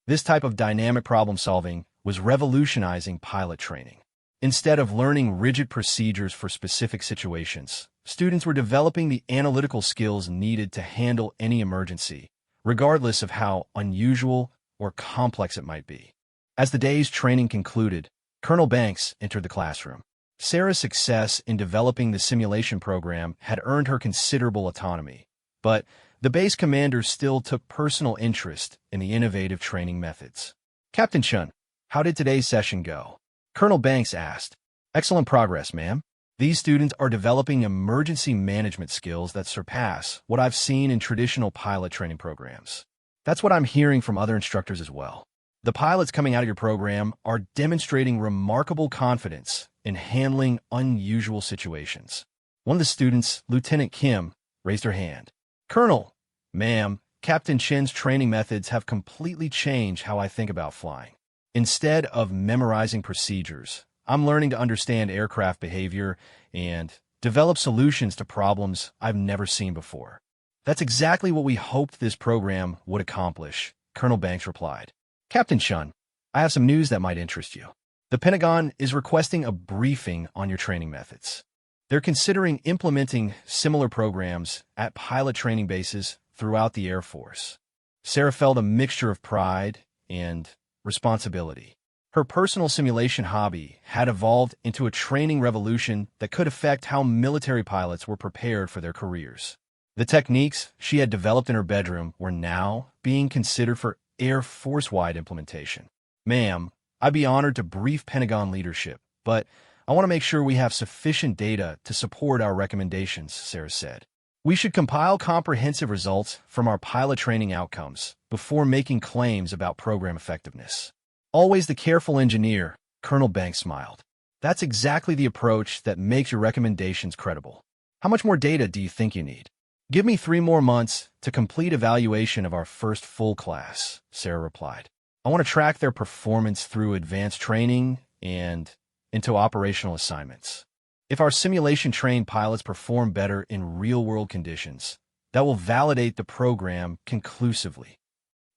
This type of dynamic problem-solving was revolutionizing pilot training. Instead of learning rigid procedures for specific situations, students were developing the analytical skills needed to handle any emergency, regardless of how unusual or complex it might be. As the day's training concluded, Colonel Banks entered the classroom. Sarah's success in developing the simulation program had earned her considerable autonomy, but the base commander still took personal interest in the innovative training methods. Captain Chun, how did today's session go? Colonel Banks asked. Excellent progress, ma'am. These students are developing emergency management skills that surpass what I've seen in traditional pilot training programs. That's what I'm hearing from other instructors as well. The pilots coming out of your program are demonstrating remarkable confidence in handling unusual situations. One of the students, Lieutenant Kim, raised her hand. Colonel, ma'am, Captain Chin's training methods have completely changed how I think about flying. Instead of memorizing procedures, I'm learning to understand aircraft behavior and develop solutions to problems I've never seen before. That's exactly what we hoped this program would accomplish, Colonel Banks replied. Captain Chun, I have some news that might interest you. The Pentagon is requesting a briefing on your training methods. They're considering implementing similar programs at pilot training bases throughout the Air Force. Sarah felt a mixture of pride and responsibility. Her personal simulation hobby had evolved into a training revolution that could affect how military pilots were prepared for their careers. The techniques she had developed in her bedroom were now being considered for Air Force-wide implementation. Ma'am, I'd be honored to brief Pentagon leadership, but I want to make sure we have sufficient data to support our recommendations, Sarah said. We should compile comprehensive results from our pilot training outcomes before making claims about program effectiveness. Always the careful engineer, Colonel Banks smiled. That's exactly the approach that makes your recommendations credible. How much more data do you think you need? Give me 3 more months to complete evaluation of our first full class, Sarah replied. I want to track their performance through advanced training and into operational assignments. If our simulation-trained pilots perform better in real-world conditions, that will validate the program conclusively.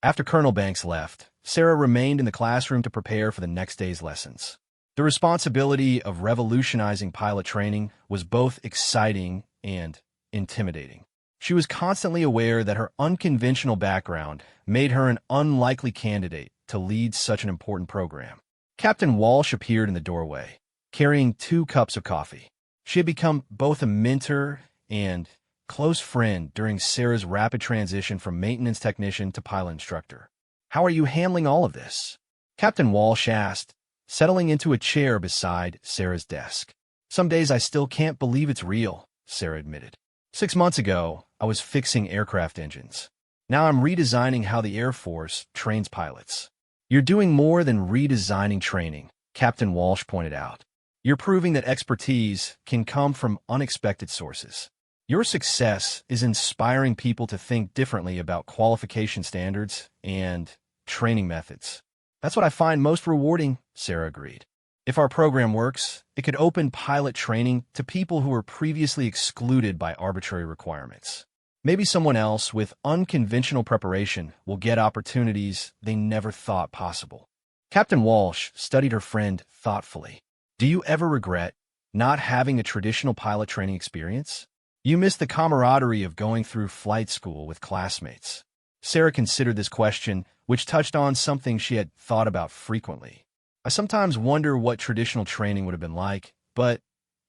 After Colonel Banks left, Sarah remained in the classroom to prepare for the next day's lessons. The responsibility of revolutionizing pilot training was both exciting and intimidating. She was constantly aware that her unconventional background made her an unlikely candidate to lead such an important program. Captain Walsh appeared in the doorway, carrying 2 cups of coffee. She had become both a mentor and close friend during Sarah's rapid transition from maintenance technician to pilot instructor. How are you handling all of this? Captain Walsh asked, settling into a chair beside Sarah's desk. Some days I still can't believe it's real, Sarah admitted. 6 months ago, I was fixing aircraft engines. Now I'm redesigning how the Air Force trains pilots. You're doing more than redesigning training, Captain Walsh pointed out. You're proving that expertise can come from unexpected sources. Your success is inspiring people to think differently about qualification standards and training methods. That's what I find most rewarding, Sarah agreed. If our program works, it could open pilot training to people who were previously excluded by arbitrary requirements. Maybe someone else with unconventional preparation will get opportunities they never thought possible. Captain Walsh studied her friend thoughtfully. Do you ever regret not having a traditional pilot training experience? You miss the camaraderie of going through flight school with classmates. Sarah considered this question, which touched on something she had thought about frequently. I sometimes wonder what traditional training would have been like, but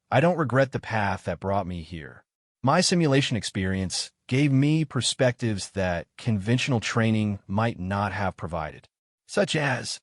I don't regret the path that brought me here. My simulation experience gave me perspectives that conventional training might not have provided, such as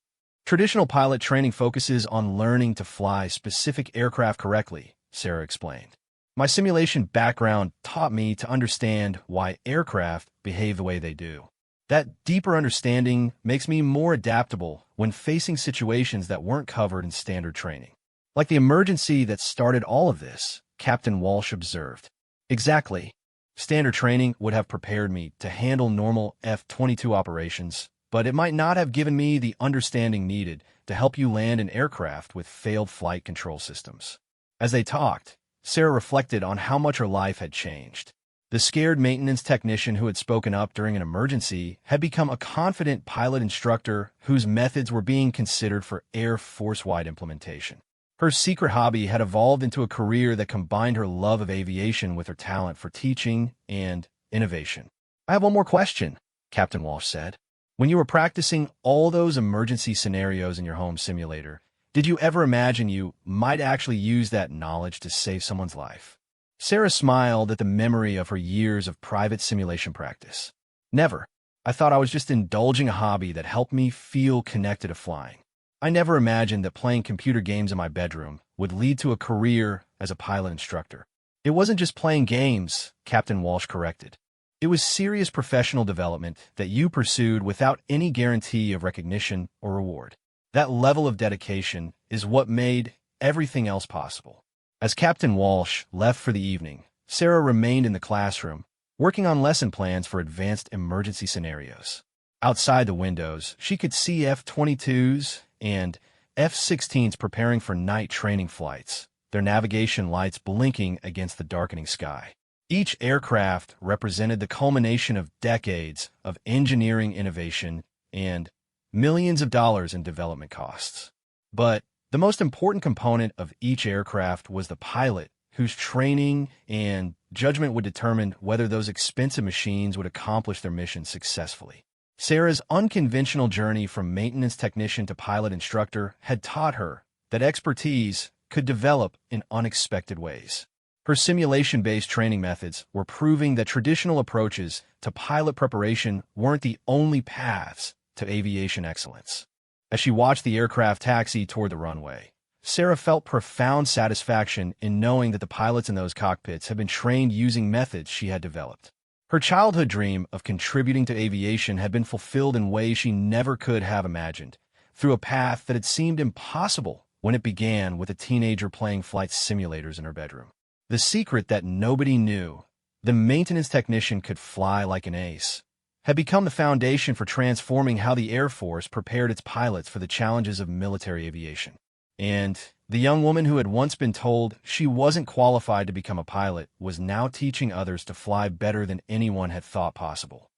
traditional pilot training focuses on learning to fly specific aircraft correctly, Sarah explained. My simulation background taught me to understand why aircraft behave the way they do. That deeper understanding makes me more adaptable when facing situations that weren't covered in standard training. Like the emergency that started all of this, Captain Walsh observed. Exactly. Standard training would have prepared me to handle normal F-22 operations, but it might not have given me the understanding needed to help you land an aircraft with failed flight control systems. As they talked, Sarah reflected on how much her life had changed. The scared maintenance technician who had spoken up during an emergency had become a confident pilot instructor whose methods were being considered for Air Force-wide implementation. Her secret hobby had evolved into a career that combined her love of aviation with her talent for teaching and innovation. "I have one more question," Captain Walsh said. "When you were practicing all those emergency scenarios in your home simulator, did you ever imagine you might actually use that knowledge to save someone's life?" Sarah smiled at the memory of her years of private simulation practice. "Never. I thought I was just indulging a hobby that helped me feel connected to flying. I never imagined that playing computer games in my bedroom would lead to a career as a pilot instructor." "It wasn't just playing games," Captain Walsh corrected. "It was serious professional development that you pursued without any guarantee of recognition or reward. That level of dedication is what made everything else possible." As Captain Walsh left for the evening, Sarah remained in the classroom, working on lesson plans for advanced emergency scenarios. Outside the windows, she could see F-22s and F-16s preparing for night training flights, their navigation lights blinking against the darkening sky. Each aircraft represented the culmination of decades of engineering innovation and millions of dollars in development costs. But the most important component of each aircraft was the pilot, whose training and judgment would determine whether those expensive machines would accomplish their mission successfully. Sarah's unconventional journey from maintenance technician to pilot instructor had taught her that expertise could develop in unexpected ways. Her simulation-based training methods were proving that traditional approaches to pilot preparation weren't the only paths to aviation excellence. As she watched the aircraft taxi toward the runway, Sarah felt profound satisfaction in knowing that the pilots in those cockpits had been trained using methods she had developed. Her childhood dream of contributing to aviation had been fulfilled in ways she never could have imagined, through a path that had seemed impossible when it began with a teenager playing flight simulators in her bedroom. The secret that nobody knew, the maintenance technician could fly like an ace, had become the foundation for transforming how the Air Force prepared its pilots for the challenges of military aviation. And the young woman who had once been told she wasn't qualified to become a pilot was now teaching others to fly better than anyone had thought possible.